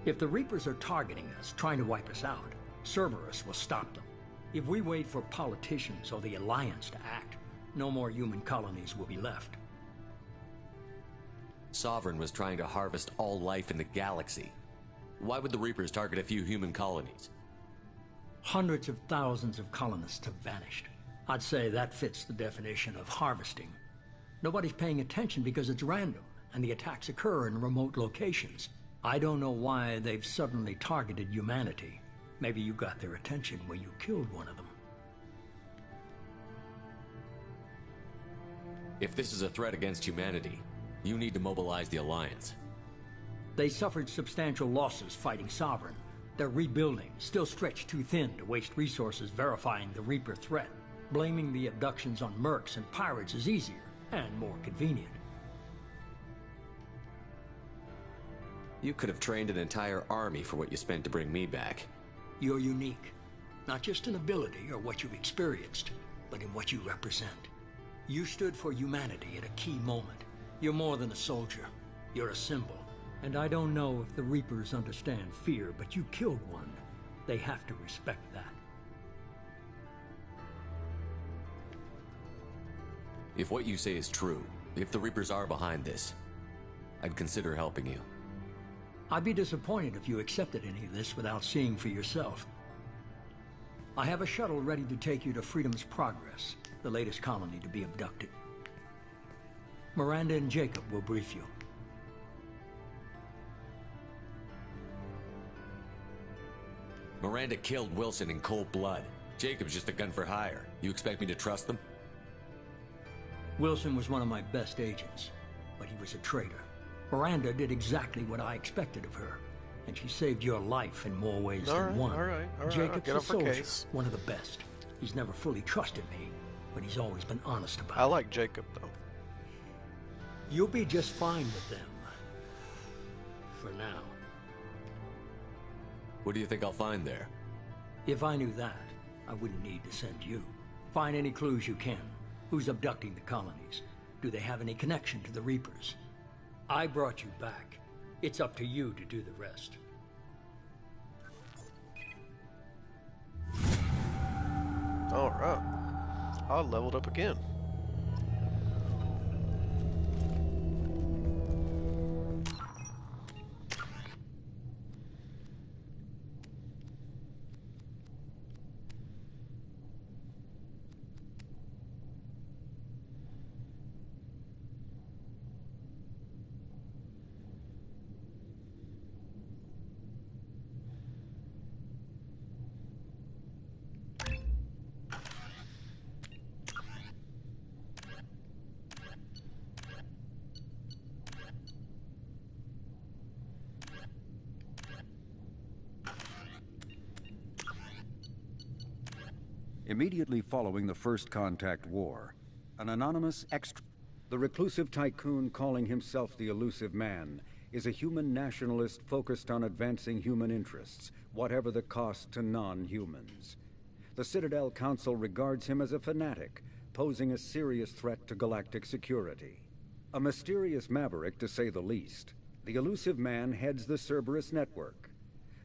If the Reapers are targeting us, trying to wipe us out, Cerberus will stop them. If we wait for politicians or the Alliance to act, no more human colonies will be left. Sovereign was trying to harvest all life in the galaxy. Why would the Reapers target a few human colonies? Hundreds of thousands of colonists have vanished. I'd say that fits the definition of harvesting. Nobody's paying attention because it's random, and the attacks occur in remote locations. I don't know why they've suddenly targeted humanity. Maybe you got their attention when you killed one of them. If this is a threat against humanity, you need to mobilize the Alliance. They suffered substantial losses fighting Sovereign. They're rebuilding, still stretched too thin to waste resources verifying the Reaper threat. Blaming the abductions on mercs and pirates is easier and more convenient. You could have trained an entire army for what you spent to bring me back. You're unique, not just in ability or what you've experienced, but in what you represent. You stood for humanity at a key moment. You're more than a soldier. You're a symbol. And I don't know if the Reapers understand fear, but you killed one. They have to respect that. If what you say is true, if the Reapers are behind this, I'd consider helping you. I'd be disappointed if you accepted any of this without seeing for yourself. I have a shuttle ready to take you to Freedom's Progress, the latest colony to be abducted. Miranda and Jacob will brief you. Miranda killed Wilson in cold blood. Jacob's just a gun for hire. You expect me to trust them? Wilson was one of my best agents, but he was a traitor. Miranda did exactly what I expected of her, and she saved your life in more ways than one. All right. Jacob's Get a off her soldier, case. one of the best. He's never fully trusted me, but he's always been honest about I it. like Jacob, though. You'll be just fine with them. For now. What do you think I'll find there? If I knew that, I wouldn't need to send you. Find any clues you can. Who's abducting the colonies? Do they have any connection to the Reapers? I brought you back. It's up to you to do the rest. Alright. I leveled up again. Immediately following the First Contact War, an anonymous the reclusive tycoon calling himself the Elusive Man is a human nationalist focused on advancing human interests, whatever the cost to non-humans. The Citadel Council regards him as a fanatic, posing a serious threat to galactic security. A mysterious maverick, to say the least, the Elusive Man heads the Cerberus network.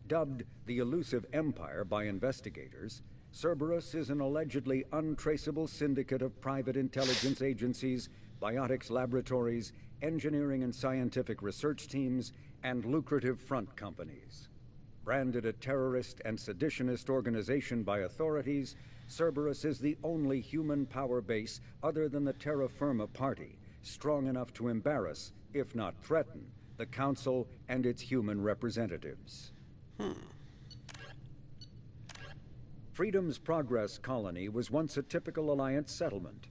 Dubbed the Elusive Empire by investigators, Cerberus is an allegedly untraceable syndicate of private intelligence agencies, biotics laboratories, engineering and scientific research teams, and lucrative front companies. Branded a terrorist and seditionist organization by authorities, Cerberus is the only human power base other than the Terra Firma Party, strong enough to embarrass, if not threaten, the Council and its human representatives. Freedom's Progress colony was once a typical Alliance settlement,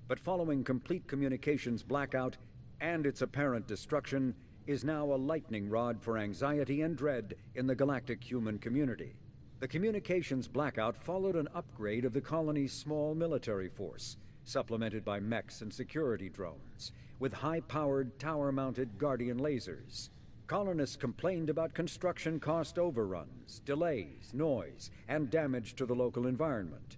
but following complete communications blackout and its apparent destruction, is now a lightning rod for anxiety and dread in the galactic human community. The communications blackout followed an upgrade of the colony's small military force, supplemented by mechs and security drones, with high-powered, tower-mounted Guardian lasers. Colonists complained about construction cost overruns, delays, noise, and damage to the local environment.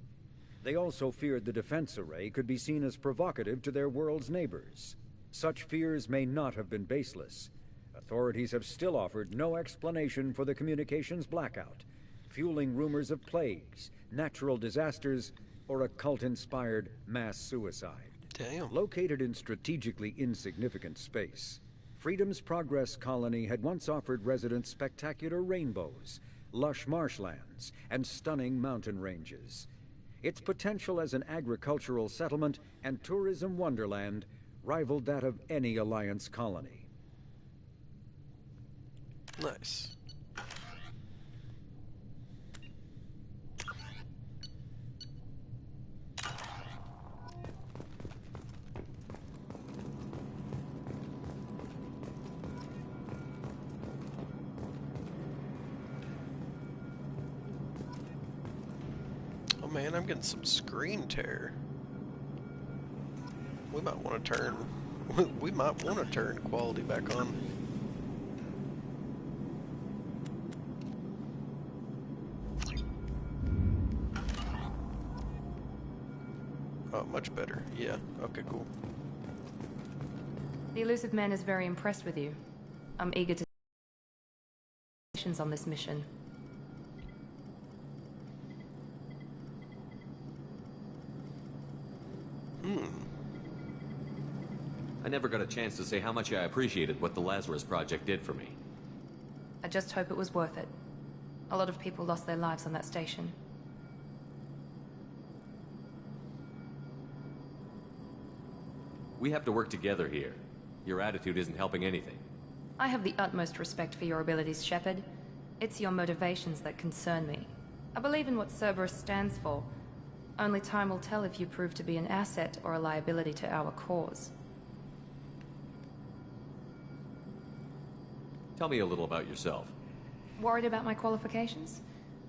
They also feared the defense array could be seen as provocative to their world's neighbors. such fears may not have been baseless. Authorities have still offered no explanation for the communications blackout, fueling rumors of plagues, natural disasters, or a cult-inspired mass suicide. Damn. Located in strategically insignificant space, Freedom's Progress colony had once offered residents spectacular rainbows, lush marshlands, and stunning mountain ranges. Its potential as an agricultural settlement and tourism wonderland rivaled that of any Alliance colony. Nice. Oh man, I'm getting some screen tear. We might want to turn. We might want to turn quality back on. Oh, much better. Yeah. Okay, cool. The Elusive Man is very impressed with you. I'm eager to on this mission. I never got a chance to say how much I appreciated what the Lazarus Project did for me. I just hope it was worth it. A lot of people lost their lives on that station. We have to work together here. Your attitude isn't helping anything. I have the utmost respect for your abilities, Shepard. It's your motivations that concern me. I believe in what Cerberus stands for. Only time will tell if you prove to be an asset or a liability to our cause. Tell me a little about yourself. Worried about my qualifications?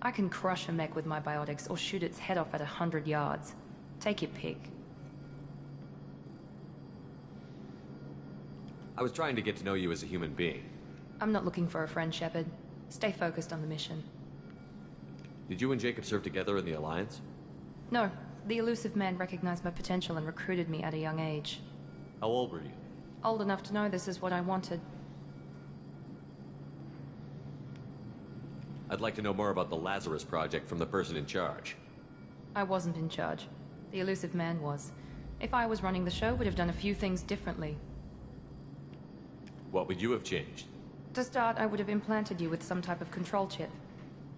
I can crush a mech with my biotics or shoot its head off at 100 yards. Take your pick. I was trying to get to know you as a human being. I'm not looking for a friend, Shepard. Stay focused on the mission. Did you and Jacob serve together in the Alliance? No. The Elusive Man recognized my potential and recruited me at a young age. How old were you? Old enough to know this is what I wanted. I'd like to know more about the Lazarus Project from the person in charge. I wasn't in charge. The Elusive Man was. If I was running the show, would have done a few things differently. What would you have changed? To start, I would have implanted you with some type of control chip.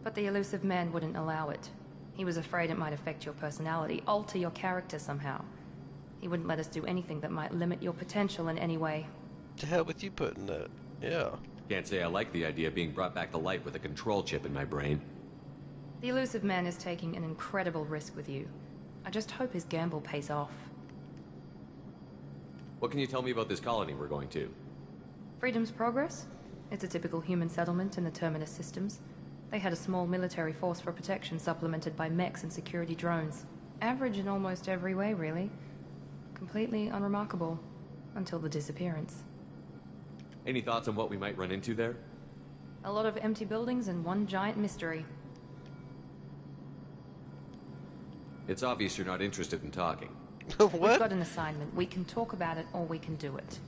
But the Elusive Man wouldn't allow it. He was afraid it might affect your personality, alter your character somehow. He wouldn't let us do anything that might limit your potential in any way. To hell with you putting that. Yeah. Can't say I like the idea of being brought back to life with a control chip in my brain. The Elusive Man is taking an incredible risk with you. I just hope his gamble pays off. What can you tell me about this colony we're going to? Freedom's Progress? It's a typical human settlement in the Terminus systems. They had a small military force for protection supplemented by mechs and security drones. Average in almost every way, really. Completely unremarkable. Until the disappearance. Any thoughts on what we might run into there? A lot of empty buildings and one giant mystery. It's obvious you're not interested in talking. We've What? got an assignment. We can talk about it or we can do it.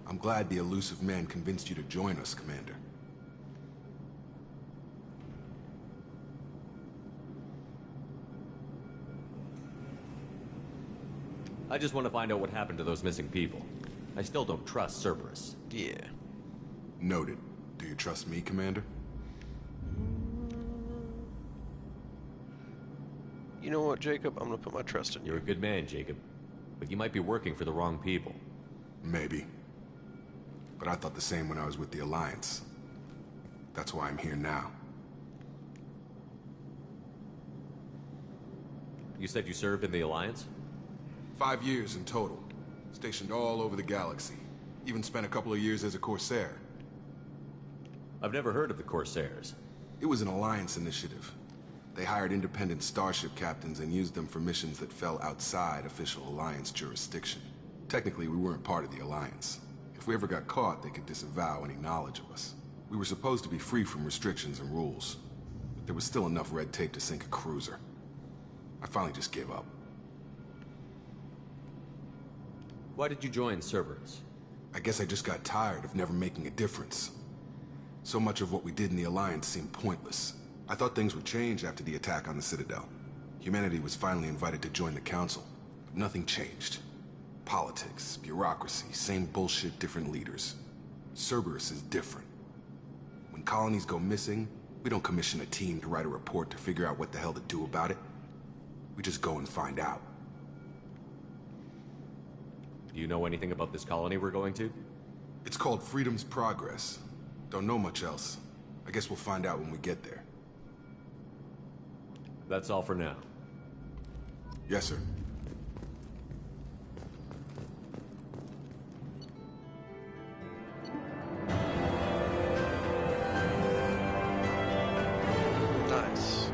I'm glad the Elusive Man convinced you to join us, Commander. I just want to find out what happened to those missing people. I still don't trust Cerberus. Yeah. Noted. Do you trust me, Commander? You know what, Jacob? I'm gonna put my trust in You're a you. good man, Jacob. But you might be working for the wrong people. Maybe. But I thought the same when I was with the Alliance. That's why I'm here now. You said you served in the Alliance? 5 years in total. Stationed all over the galaxy. Even spent a couple of years as a Corsair. I've never heard of the Corsairs. It was an Alliance initiative. They hired independent starship captains and used them for missions that fell outside official Alliance jurisdiction. Technically, we weren't part of the Alliance. If we ever got caught, they could disavow any knowledge of us. We were supposed to be free from restrictions and rules. But there was still enough red tape to sink a cruiser. I finally just gave up. Why did you join Cerberus? I guess I just got tired of never making a difference. So much of what we did in the Alliance seemed pointless. I thought things would change after the attack on the Citadel. Humanity was finally invited to join the Council, but nothing changed. Politics, bureaucracy, same bullshit, different leaders. Cerberus is different. When colonies go missing, we don't commission a team to write a report to figure out what the hell to do about it. We just go and find out. Do you know anything about this colony we're going to? It's called Freedom's Progress. Don't know much else. I guess we'll find out when we get there. That's all for now. Yes, sir. Nice.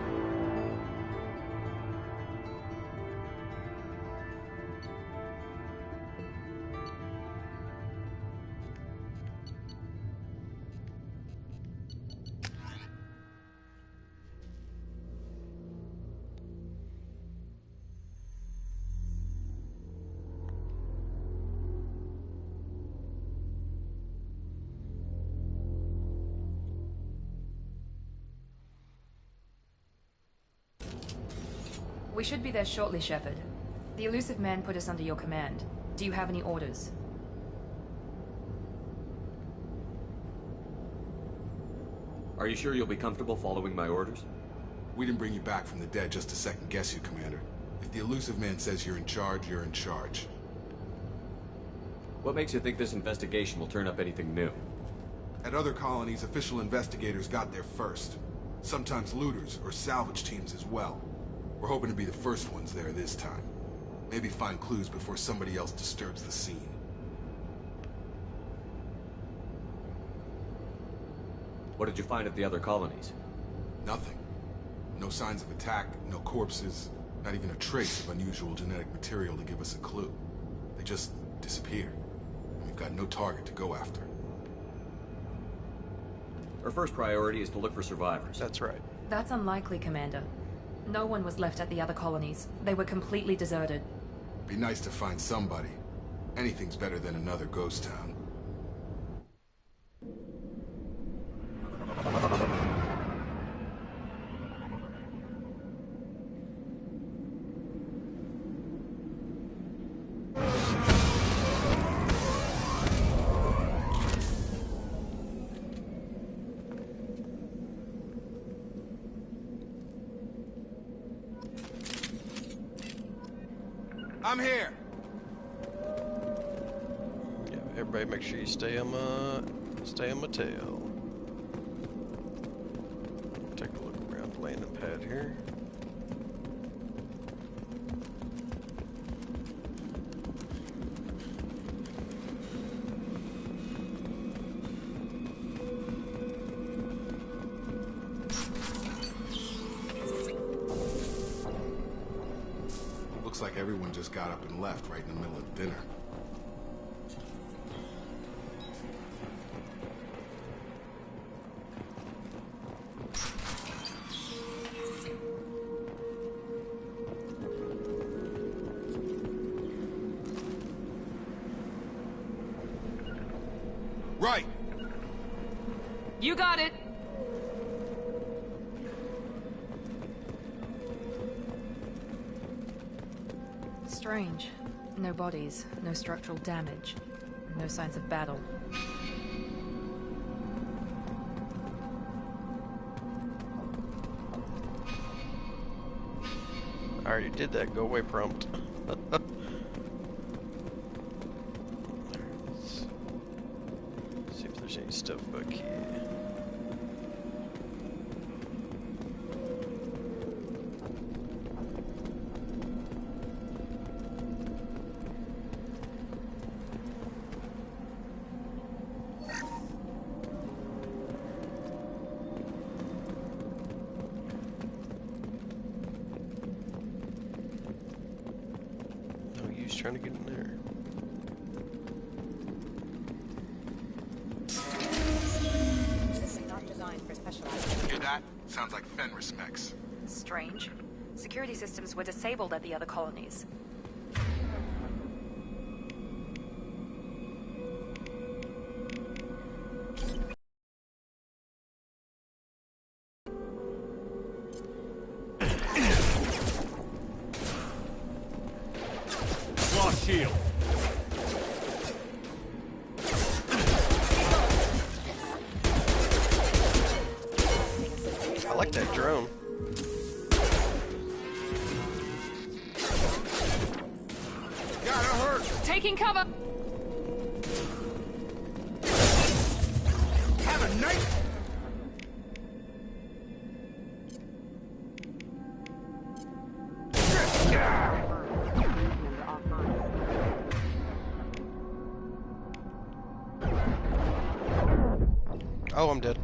We should be there shortly, Shepard. The Illusive Man put us under your command. Do you have any orders? Are you sure you'll be comfortable following my orders? We didn't bring you back from the dead just to second guess you, Commander. If the Illusive Man says you're in charge, you're in charge. What makes you think this investigation will turn up anything new? At other colonies, official investigators got there first. Sometimes looters or salvage teams as well. We're hoping to be the first ones there this time. Maybe find clues before somebody else disturbs the scene. What did you find at the other colonies? Nothing. No signs of attack, no corpses, not even a trace of unusual genetic material to give us a clue. They just disappeared. And we've got no target to go after. Our first priority is to look for survivors. That's right. That's unlikely, Commander. No one was left at the other colonies. They were completely deserted. Be nice to find somebody. Anything's better than another ghost town. I'm here. Yeah, everybody make sure you stay on my tail. Take a look around the landing pad here. Looks like everyone just got up and left right in the middle of dinner. Right! You got it! Strange. No bodies, no structural damage, no signs of battle. I already did that. Go away prompt. Let's see if there's any stuff back here. Trying to get in there. Not designed for specialized. Hear that? Sounds like Fenris mechs. Strange. Security systems were disabled at the other colonies. like that drone. Gotta hurt! Taking cover! Have a knife! Oh, I'm dead.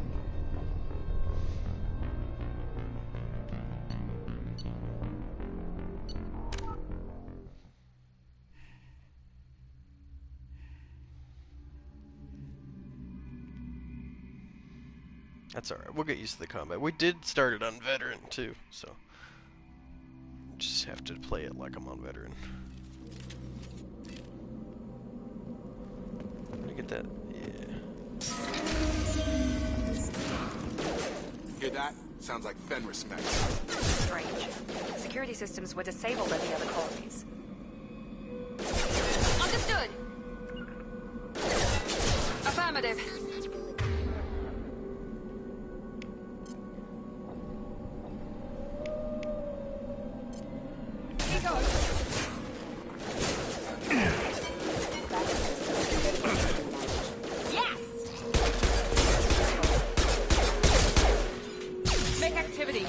That's alright, we'll get used to the combat. We did start it on veteran too, so just have to play it like I'm on veteran. Did I get that? Yeah. Hear that? Sounds like Fenris mech. Strange. Security systems were disabled in the other colonies. Understood! Affirmative. Here goes. Yes! Make activity.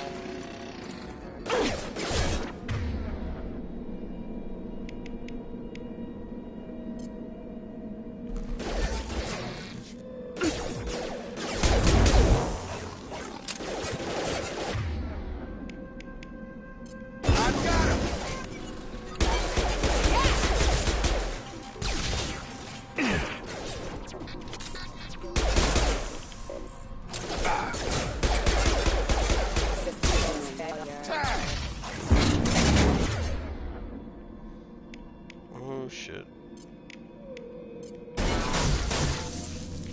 I've got him! Oh shit.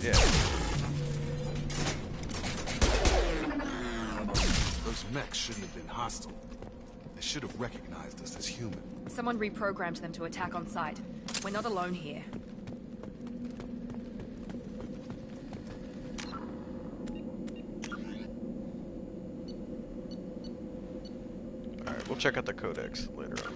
Yeah. Those mechs shouldn't have been hostile. They should have recognized us as human. Someone reprogrammed them to attack on sight. We're not alone here. Alright, we'll check out the codex later on.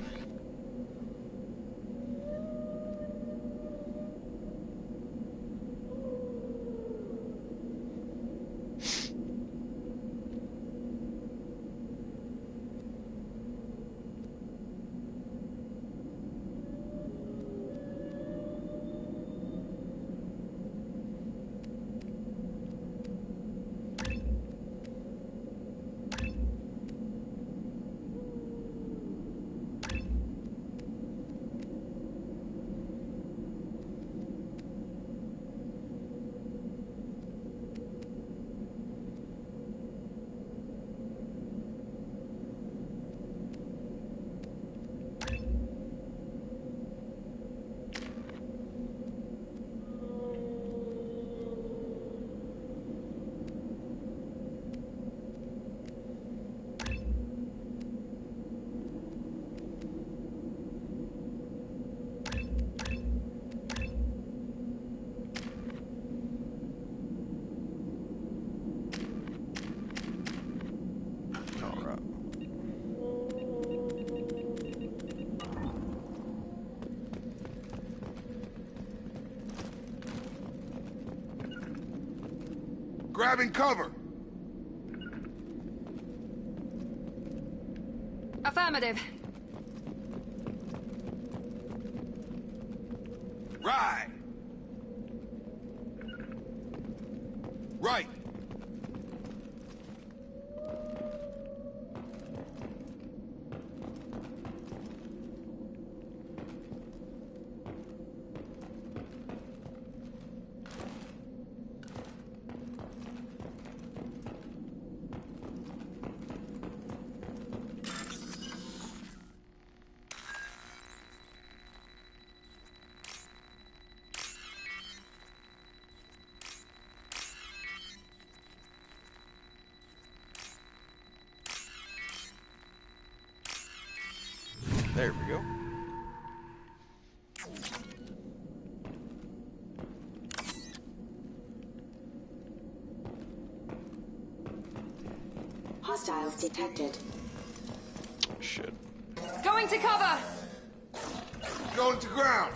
Alright. Grabbing cover! Affirmative. Right! Right! Hostiles detected. Shit. Going to cover! Going to ground!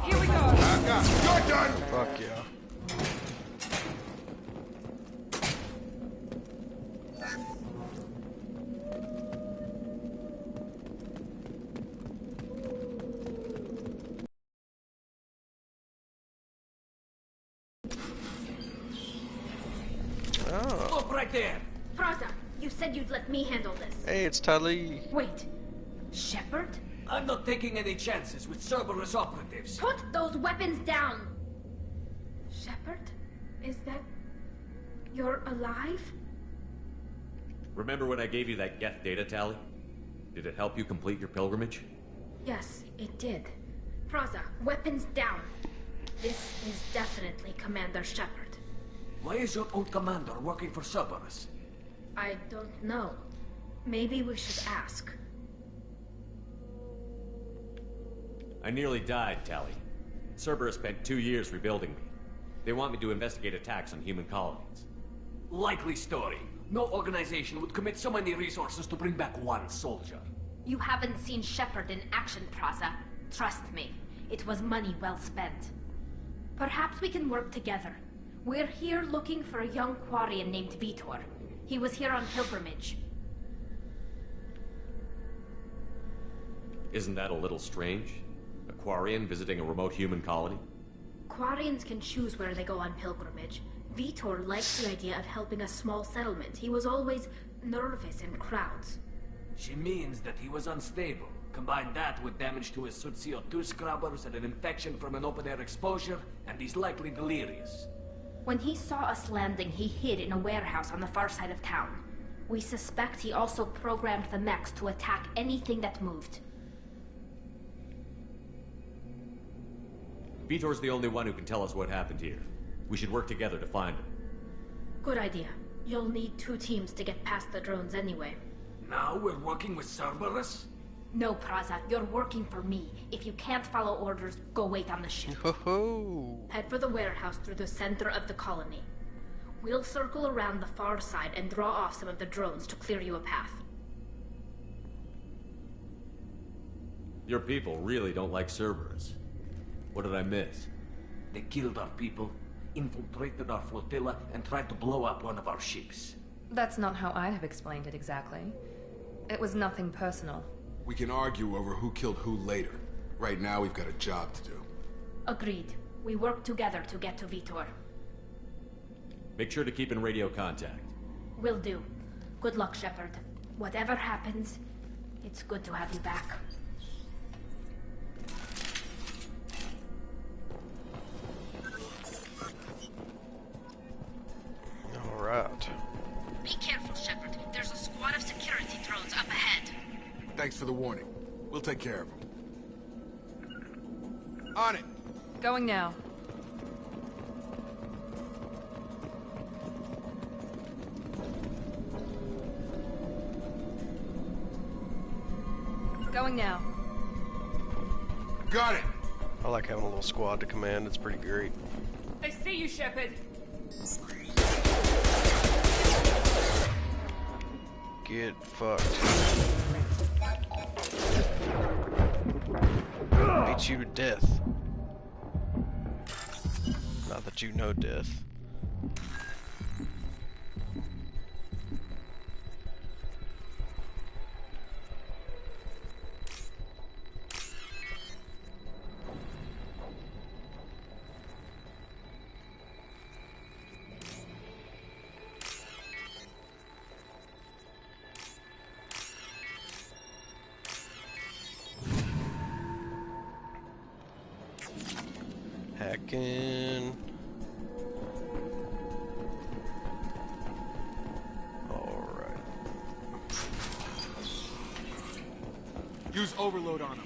Here we go! Back up! You're done! Fuck yeah. Oh. Stop right there! Praza, you said you'd let me handle this. Hey, it's Tali. Wait. Shepard? I'm not taking any chances with Cerberus operatives. Put those weapons down! Shepard? Is that... You're alive? Remember when I gave you that Geth data tally? Did it help you complete your pilgrimage? Yes, it did. Praza, weapons down. This is definitely Commander Shepard. Why is your old commander working for Cerberus? I don't know. Maybe we should ask. I nearly died, Tali. Cerberus spent 2 years rebuilding me. They want me to investigate attacks on human colonies. Likely story. No organization would commit so many resources to bring back one soldier. You haven't seen Shepard in action, Praza. Trust me, it was money well spent. Perhaps we can work together. We're here looking for a young Quarian named Vitor. He was here on pilgrimage. Isn't that a little strange? A Quarian visiting a remote human colony? Quarians can choose where they go on pilgrimage. Vitor liked the idea of helping a small settlement. He was always nervous in crowds. She means that he was unstable. Combine that with damage to his suit CO2 scrubbers and an infection from an open-air exposure, and he's likely delirious. When he saw us landing, he hid in a warehouse on the far side of town. We suspect he also programmed the mechs to attack anything that moved. Vitor's the only one who can tell us what happened here. We should work together to find him. Good idea. You'll need 2 teams to get past the drones anyway. Now we're working with Cerberus? No, Praza, you're working for me. If you can't follow orders, go wait on the ship. Ho-ho. Head for the warehouse through the center of the colony. We'll circle around the far side and draw off some of the drones to clear you a path. Your people really don't like Cerberus. What did I miss? They killed our people, infiltrated our flotilla, and tried to blow up one of our ships. That's not how I'd have explained it exactly. It was nothing personal. We can argue over who killed who later. Right now, we've got a job to do. Agreed. We work together to get to Vitor. Make sure to keep in radio contact. Will do. Good luck, Shepard. Whatever happens, it's good to have you back. All right. Be careful, Shepard. There's a squad of security drones up ahead. Thanks for the warning. We'll take care of them. On it! Going now. Going now. Got it! I like having a little squad to command. It's pretty great. I see you, Shepard. Get fucked. Beat you to death. Not that you know death. Hacking. Alright. Use overload on them.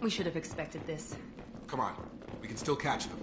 We should have expected this. Come on, we can still catch them.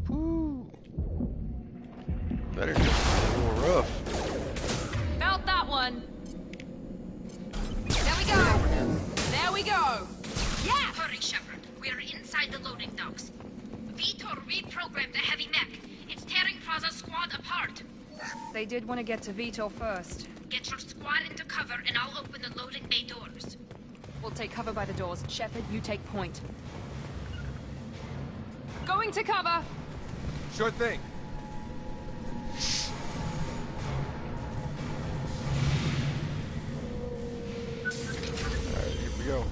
Woo. Better just a little rough. Felt that one. There we go. There we go. Yeah! Hurry, Shepard. We're inside the loading docks. Vitor reprogrammed the heavy mech. It's tearing Praza's squad apart. They did want to get to Vitor first. Get your squad into cover and I'll open the loading bay doors. We'll take cover by the doors. Shepard, you take point. Going to cover! Sure thing. Alright, here we go.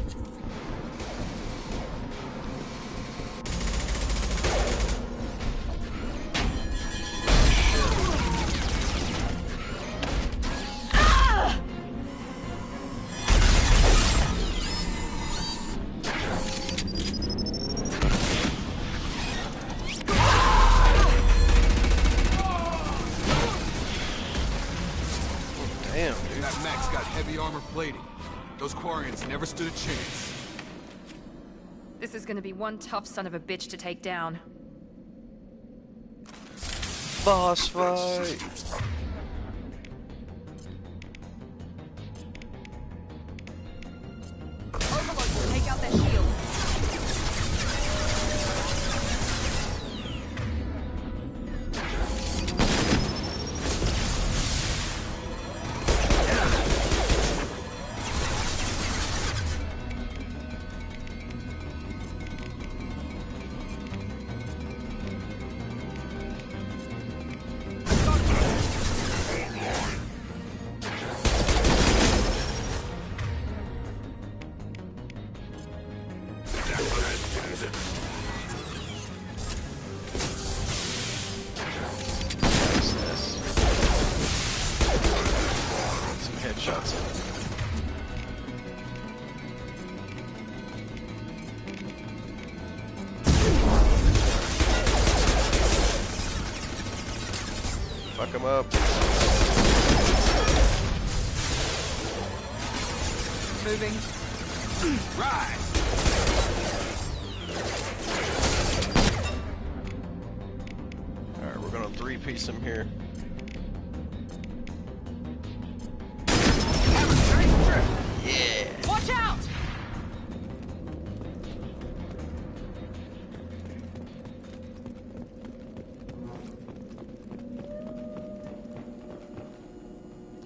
Damn, dude. That mech's got heavy armor plating. Those Quarians never stood a chance. This is gonna be one tough son of a bitch to take down. Boss fight! Overlord will take out their shield. Some headshots. Fuck him up. Moving. Right! Alright, we're gonna three-piece him here. Yeah! Watch out!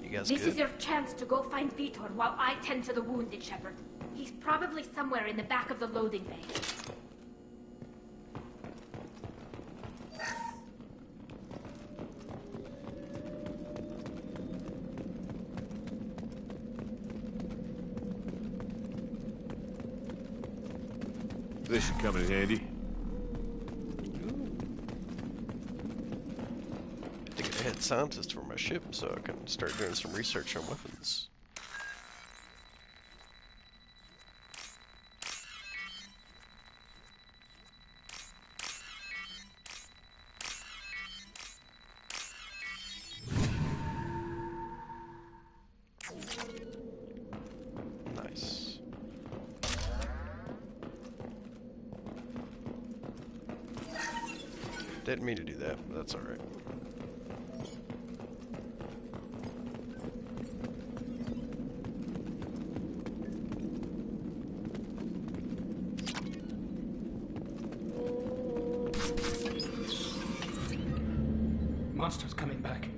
You guys This good? is your chance to go find Vitor while I tend to the wounded, Shepard. He's probably somewhere in the back of the loading bay. This should come in handy. To get a head scientist for my ship so I can start doing some research on weapons. Nice. Didn't mean to do that, but that's alright. Monsters coming back.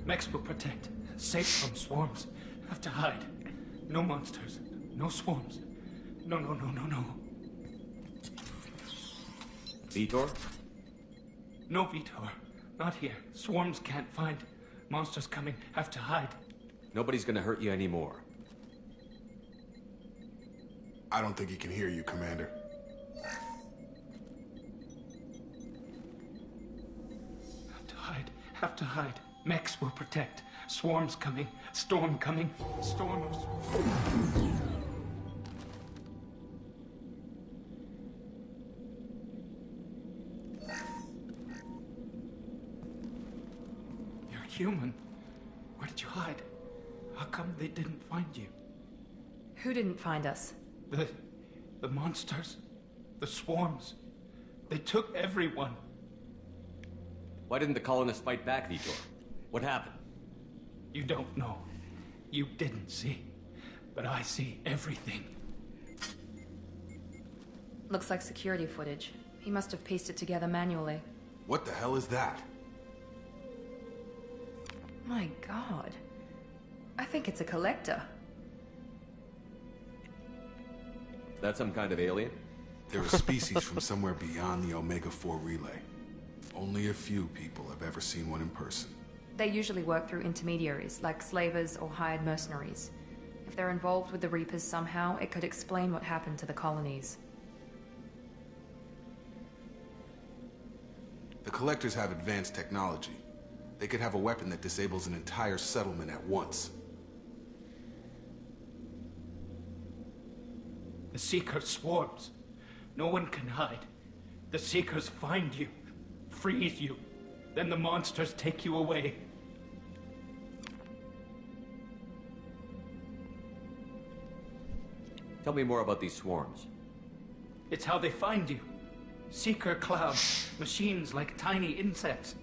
Mechs will protect. Safe from swarms. Have to hide. No monsters. No swarms. No. Vitor? No, Vitor. Not here. Swarms can't find. Monsters coming. Have to hide. Nobody's gonna hurt you anymore. I don't think he can hear you, Commander. Have to hide. Mechs will protect. Swarms coming. Storm coming. Storm of swarms. You're human. Where did you hide? How come they didn't find you? Who didn't find us? The monsters. The swarms. They took everyone. Why didn't the colonists fight back, Vitor? What happened? You don't know. You didn't see. But I see everything. Looks like security footage. He must have pieced it together manually. What the hell is that? My god. I think it's a collector. Is that some kind of alien? They're a species from somewhere beyond the Omega-4 relay. Only a few people have ever seen one in person. They usually work through intermediaries, like slavers or hired mercenaries. If they're involved with the Reapers somehow, it could explain what happened to the colonies. The Collectors have advanced technology. They could have a weapon that disables an entire settlement at once. The Seeker swarms. No one can hide. The Seekers find you, freeze you, then the monsters take you away. Tell me more about these swarms. It's how they find you. Seeker clouds, machines like tiny insects.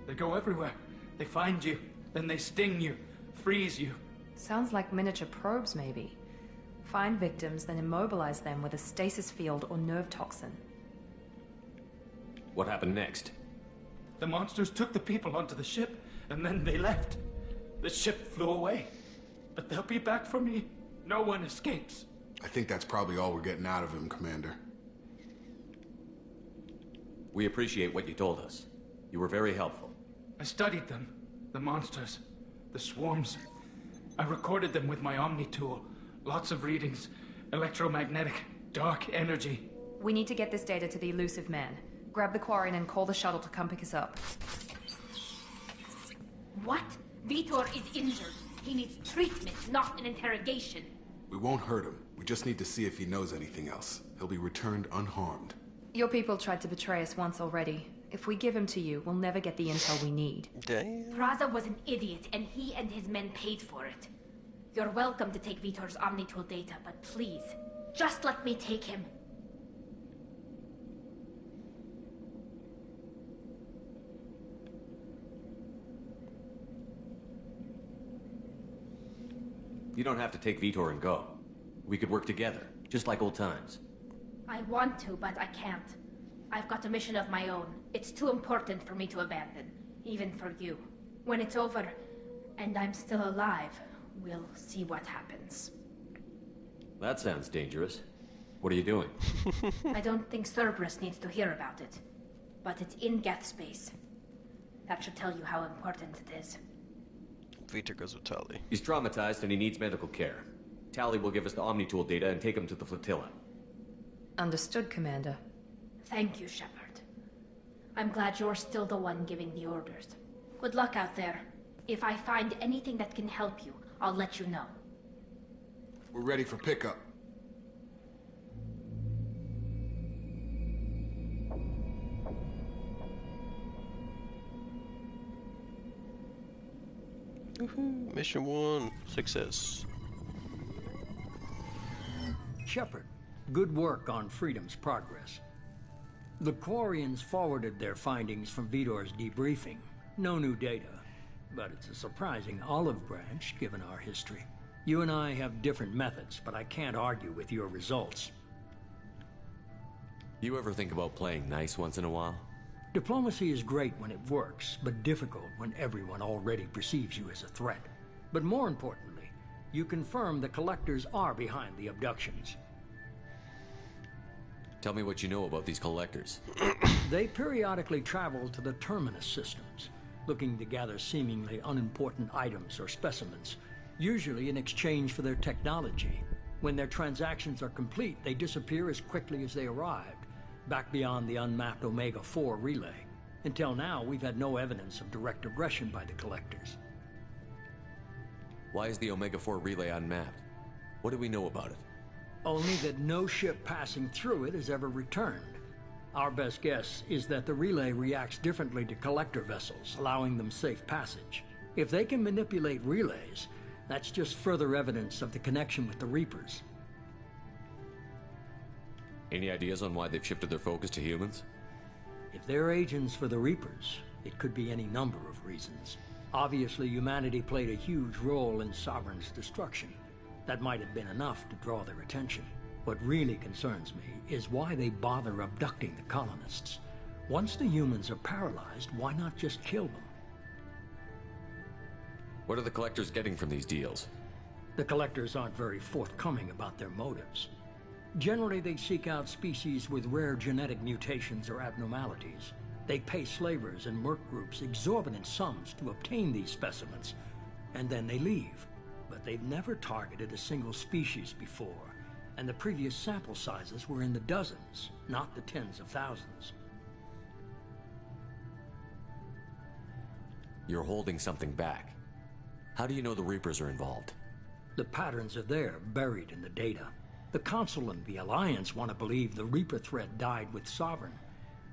They go everywhere. They find you, then they sting you, freeze you. Sounds like miniature probes, maybe. Find victims, then immobilize them with a stasis field or nerve toxin. What happened next? The monsters took the people onto the ship, and then they left. The ship flew away. But they'll be back for me. No one escapes. I think that's probably all we're getting out of him, Commander. We appreciate what you told us. You were very helpful. I studied them. The monsters. The swarms. I recorded them with my Omni tool. Lots of readings. Electromagnetic. Dark energy. We need to get this data to the Elusive Man. Grab the Quarian and call the shuttle to come pick us up. What? Vitor is injured. He needs treatment, not an interrogation. We won't hurt him. We just need to see if he knows anything else. He'll be returned unharmed. Your people tried to betray us once already. If we give him to you, we'll never get the intel we need. Damn. Praza was an idiot, and he and his men paid for it. You're welcome to take Vitor's Omnitool data, but please, just let me take him. You don't have to take Vitor and go. We could work together, just like old times. I want to, but I can't. I've got a mission of my own. It's too important for me to abandon, even for you. When it's over, and I'm still alive, we'll see what happens. That sounds dangerous. What are you doing? I don't think Cerberus needs to hear about it. But it's in Geth space. That should tell you how important it is. Vitor goes with Tali. He's traumatized and he needs medical care. Tali will give us the Omnitool data and take him to the flotilla. Understood, Commander. Thank you, Shepard. I'm glad you're still the one giving the orders. Good luck out there. If I find anything that can help you, I'll let you know. We're ready for pickup. Woohoo! Mission 1, success. Shepard, good work on Freedom's progress. The Quarians forwarded their findings from Vitor's debriefing. No new data, but it's a surprising olive branch given our history. You and I have different methods, but I can't argue with your results. You ever think about playing nice once in a while? Diplomacy is great when it works, but difficult when everyone already perceives you as a threat. But more importantly, You confirm the Collectors are behind the abductions. Tell me what you know about these Collectors. They periodically travel to the Terminus systems, looking to gather seemingly unimportant items or specimens, usually in exchange for their technology. When their transactions are complete, they disappear as quickly as they arrived, back beyond the unmapped Omega-4 relay. Until now, we've had no evidence of direct aggression by the Collectors. Why is the Omega-4 relay unmapped? What do we know about it? Only that no ship passing through it has ever returned. Our best guess is that the relay reacts differently to Collector vessels, allowing them safe passage. If they can manipulate relays, that's just further evidence of the connection with the Reapers. Any ideas on why they've shifted their focus to humans? If they're agents for the Reapers, it could be any number of reasons. Obviously, humanity played a huge role in Sovereign's destruction. That might have been enough to draw their attention. What really concerns me is why they bother abducting the colonists. Once the humans are paralyzed, why not just kill them? What are the Collectors getting from these deals? The Collectors aren't very forthcoming about their motives. Generally, they seek out species with rare genetic mutations or abnormalities. They pay slavers and merc groups exorbitant sums to obtain these specimens, and then they leave. But they've never targeted a single species before, and the previous sample sizes were in the dozens, not the tens of thousands. You're holding something back. How do you know the Reapers are involved? The patterns are there, buried in the data. The Council and the Alliance want to believe the Reaper threat died with Sovereign.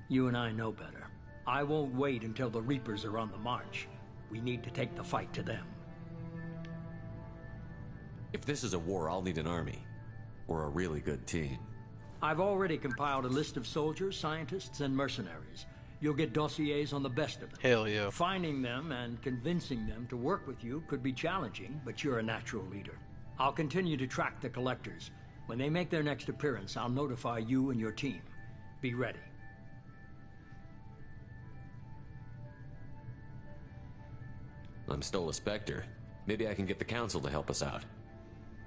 You and I know better. I won't wait until the Reapers are on the march. We need to take the fight to them. If this is a war, I'll need an army. Or a really good team. I've already compiled a list of soldiers, scientists, and mercenaries. You'll get dossiers on the best of them. Hell yeah. Finding them and convincing them to work with you could be challenging, but you're a natural leader. I'll continue to track the Collectors. When they make their next appearance, I'll notify you and your team. Be ready. I'm still a Spectre. Maybe I can get the Council to help us out.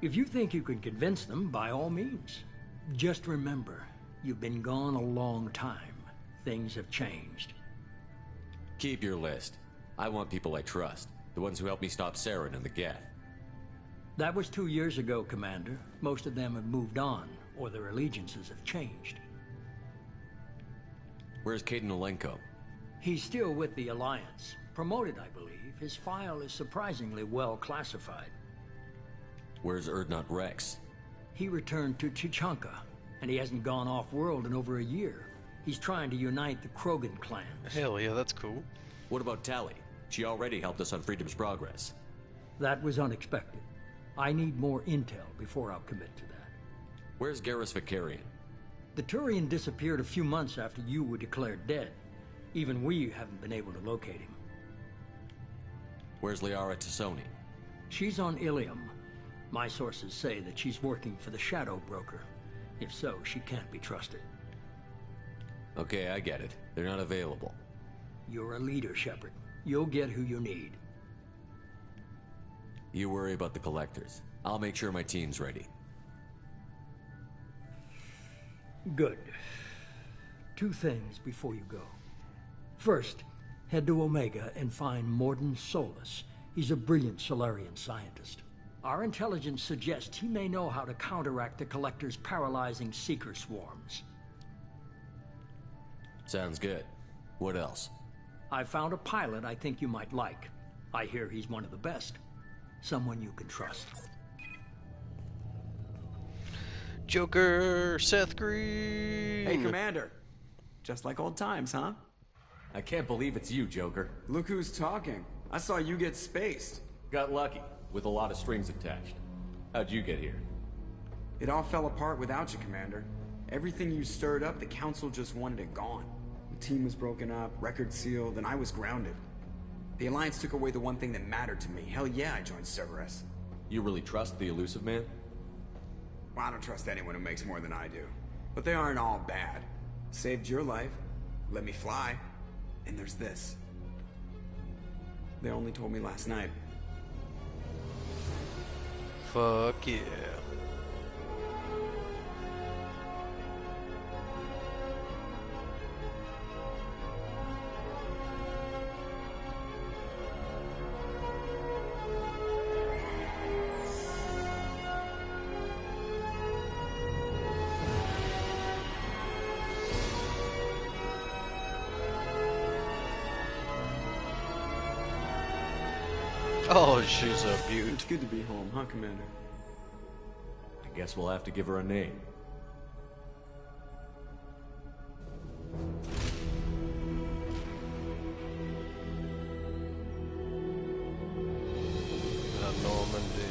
If you think you can convince them, by all means. Just remember, you've been gone a long time. Things have changed. Keep your list. I want people I trust. The ones who helped me stop Saren and the Geth. That was 2 years ago, Commander. Most of them have moved on, or their allegiances have changed. Where's Kaidan Olenko? He's still with the Alliance. Promoted, I believe. His file is surprisingly well classified. Where's Urdnot Rex? He returned to Chichanka, and he hasn't gone off-world in over a year. He's trying to unite the Krogan clans. Hell yeah, that's cool. What about Tali? She already helped us on Freedom's Progress. That was unexpected. I need more intel before I'll commit to that. Where's Garrus Vakarian? The Turian disappeared a few months after you were declared dead. Even we haven't been able to locate him. Where's Liara Tassoni? She's on Ilium. My sources say that she's working for the Shadow Broker. If so, she can't be trusted. Okay, I get it. They're not available. You're a leader, Shepard. You'll get who you need. You worry about the Collectors. I'll make sure my team's ready. Good. 2 things before you go. First, head to Omega and find Mordin Solus. He's a brilliant Solarian scientist. Our intelligence suggests he may know how to counteract the Collector's paralyzing Seeker swarms. Sounds good. What else? I found a pilot I think you might like. I hear he's one of the best. Someone you can trust. Joker, Seth Green! Hey, Commander. Just like old times, huh? I can't believe it's you, Joker. Look who's talking. I saw you get spaced. Got lucky, with a lot of strings attached. How'd you get here? It all fell apart without you, Commander. Everything you stirred up, the Council just wanted it gone. The team was broken up, record sealed, and I was grounded. The Alliance took away the one thing that mattered to me. Hell yeah, I joined Cerberus. You really trust the Illusive Man? Well, I don't trust anyone who makes more than I do. But they aren't all bad. Saved your life, let me fly, and there's this. They only told me last night. Fuck yeah. Oh, she's a beaut. It's good to be home, huh, Commander? I guess we'll have to give her a name. Normandy.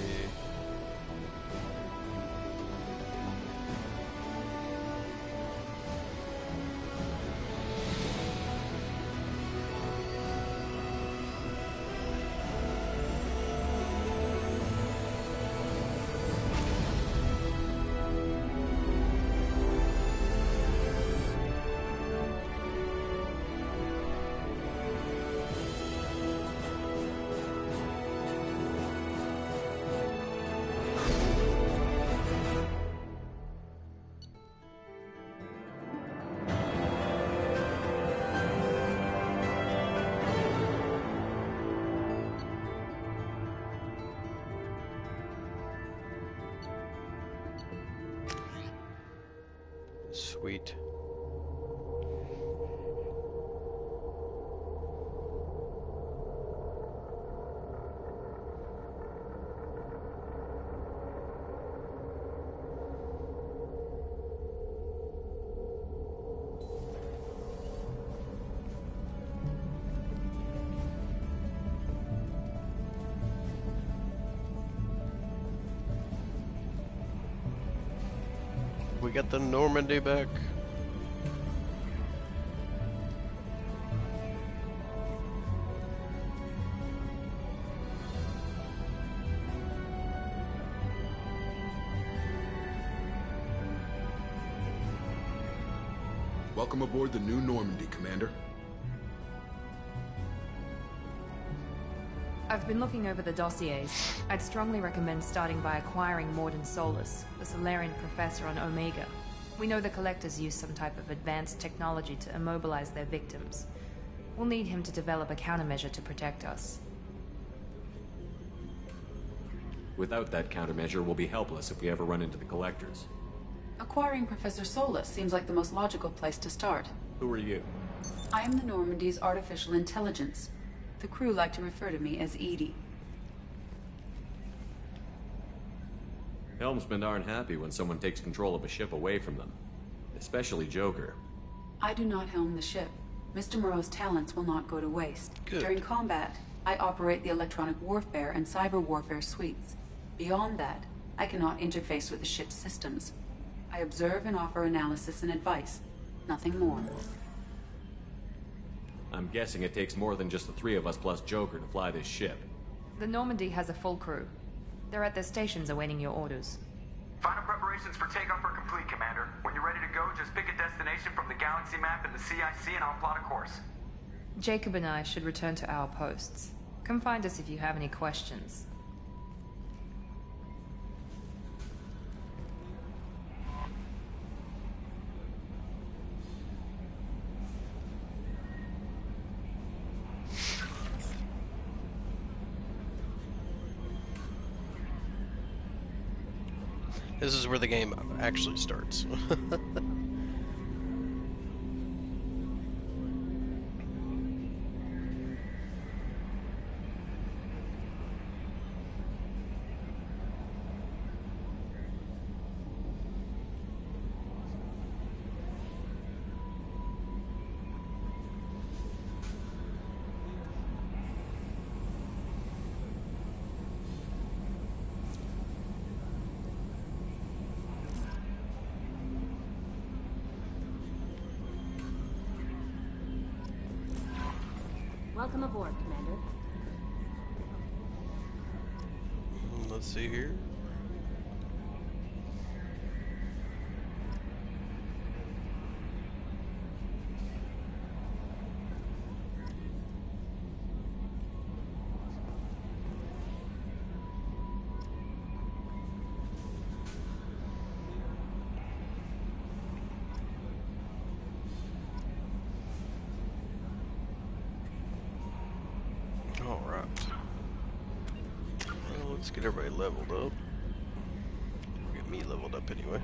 Sweet. We got the Normandy back. Welcome aboard the new Normandy, Commander. I've been looking over the dossiers. I'd strongly recommend starting by acquiring Mordin Solus, the Solarian professor on Omega. We know the Collectors use some type of advanced technology to immobilize their victims. We'll need him to develop a countermeasure to protect us. Without that countermeasure, we'll be helpless if we ever run into the Collectors. Acquiring Professor Solus seems like the most logical place to start. Who are you? I am the Normandy's artificial intelligence. The crew like to refer to me as Edie. Helmsmen aren't happy when someone takes control of a ship away from them. Especially Joker. I do not helm the ship. Mr. Moreau's talents will not go to waste. Good. During combat, I operate the electronic warfare and cyber warfare suites. Beyond that, I cannot interface with the ship's systems. I observe and offer analysis and advice. Nothing more. I'm guessing it takes more than just the three of us plus Joker to fly this ship. The Normandy has a full crew. They're at their stations awaiting your orders. Final preparations for takeoff are complete, Commander. When you're ready to go, just pick a destination from the galaxy map in the CIC and I'll plot a course. Jacob and I should return to our posts. Come find us if you have any questions. This is where the game actually starts. Welcome aboard, Commander. Let's see here. let's get everybody leveled up. Get me leveled up anyway.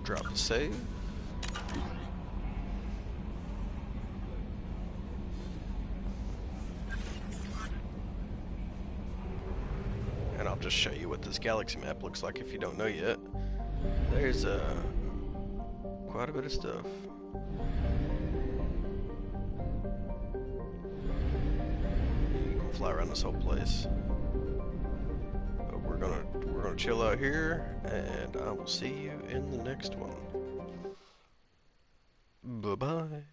Drop a save. And I'll just show you what this galaxy map looks like if you don't know yet. There's quite a bit of stuff. You can fly around this whole place. But we're gonna chill out here, and I will see you in the next one. Bye-bye.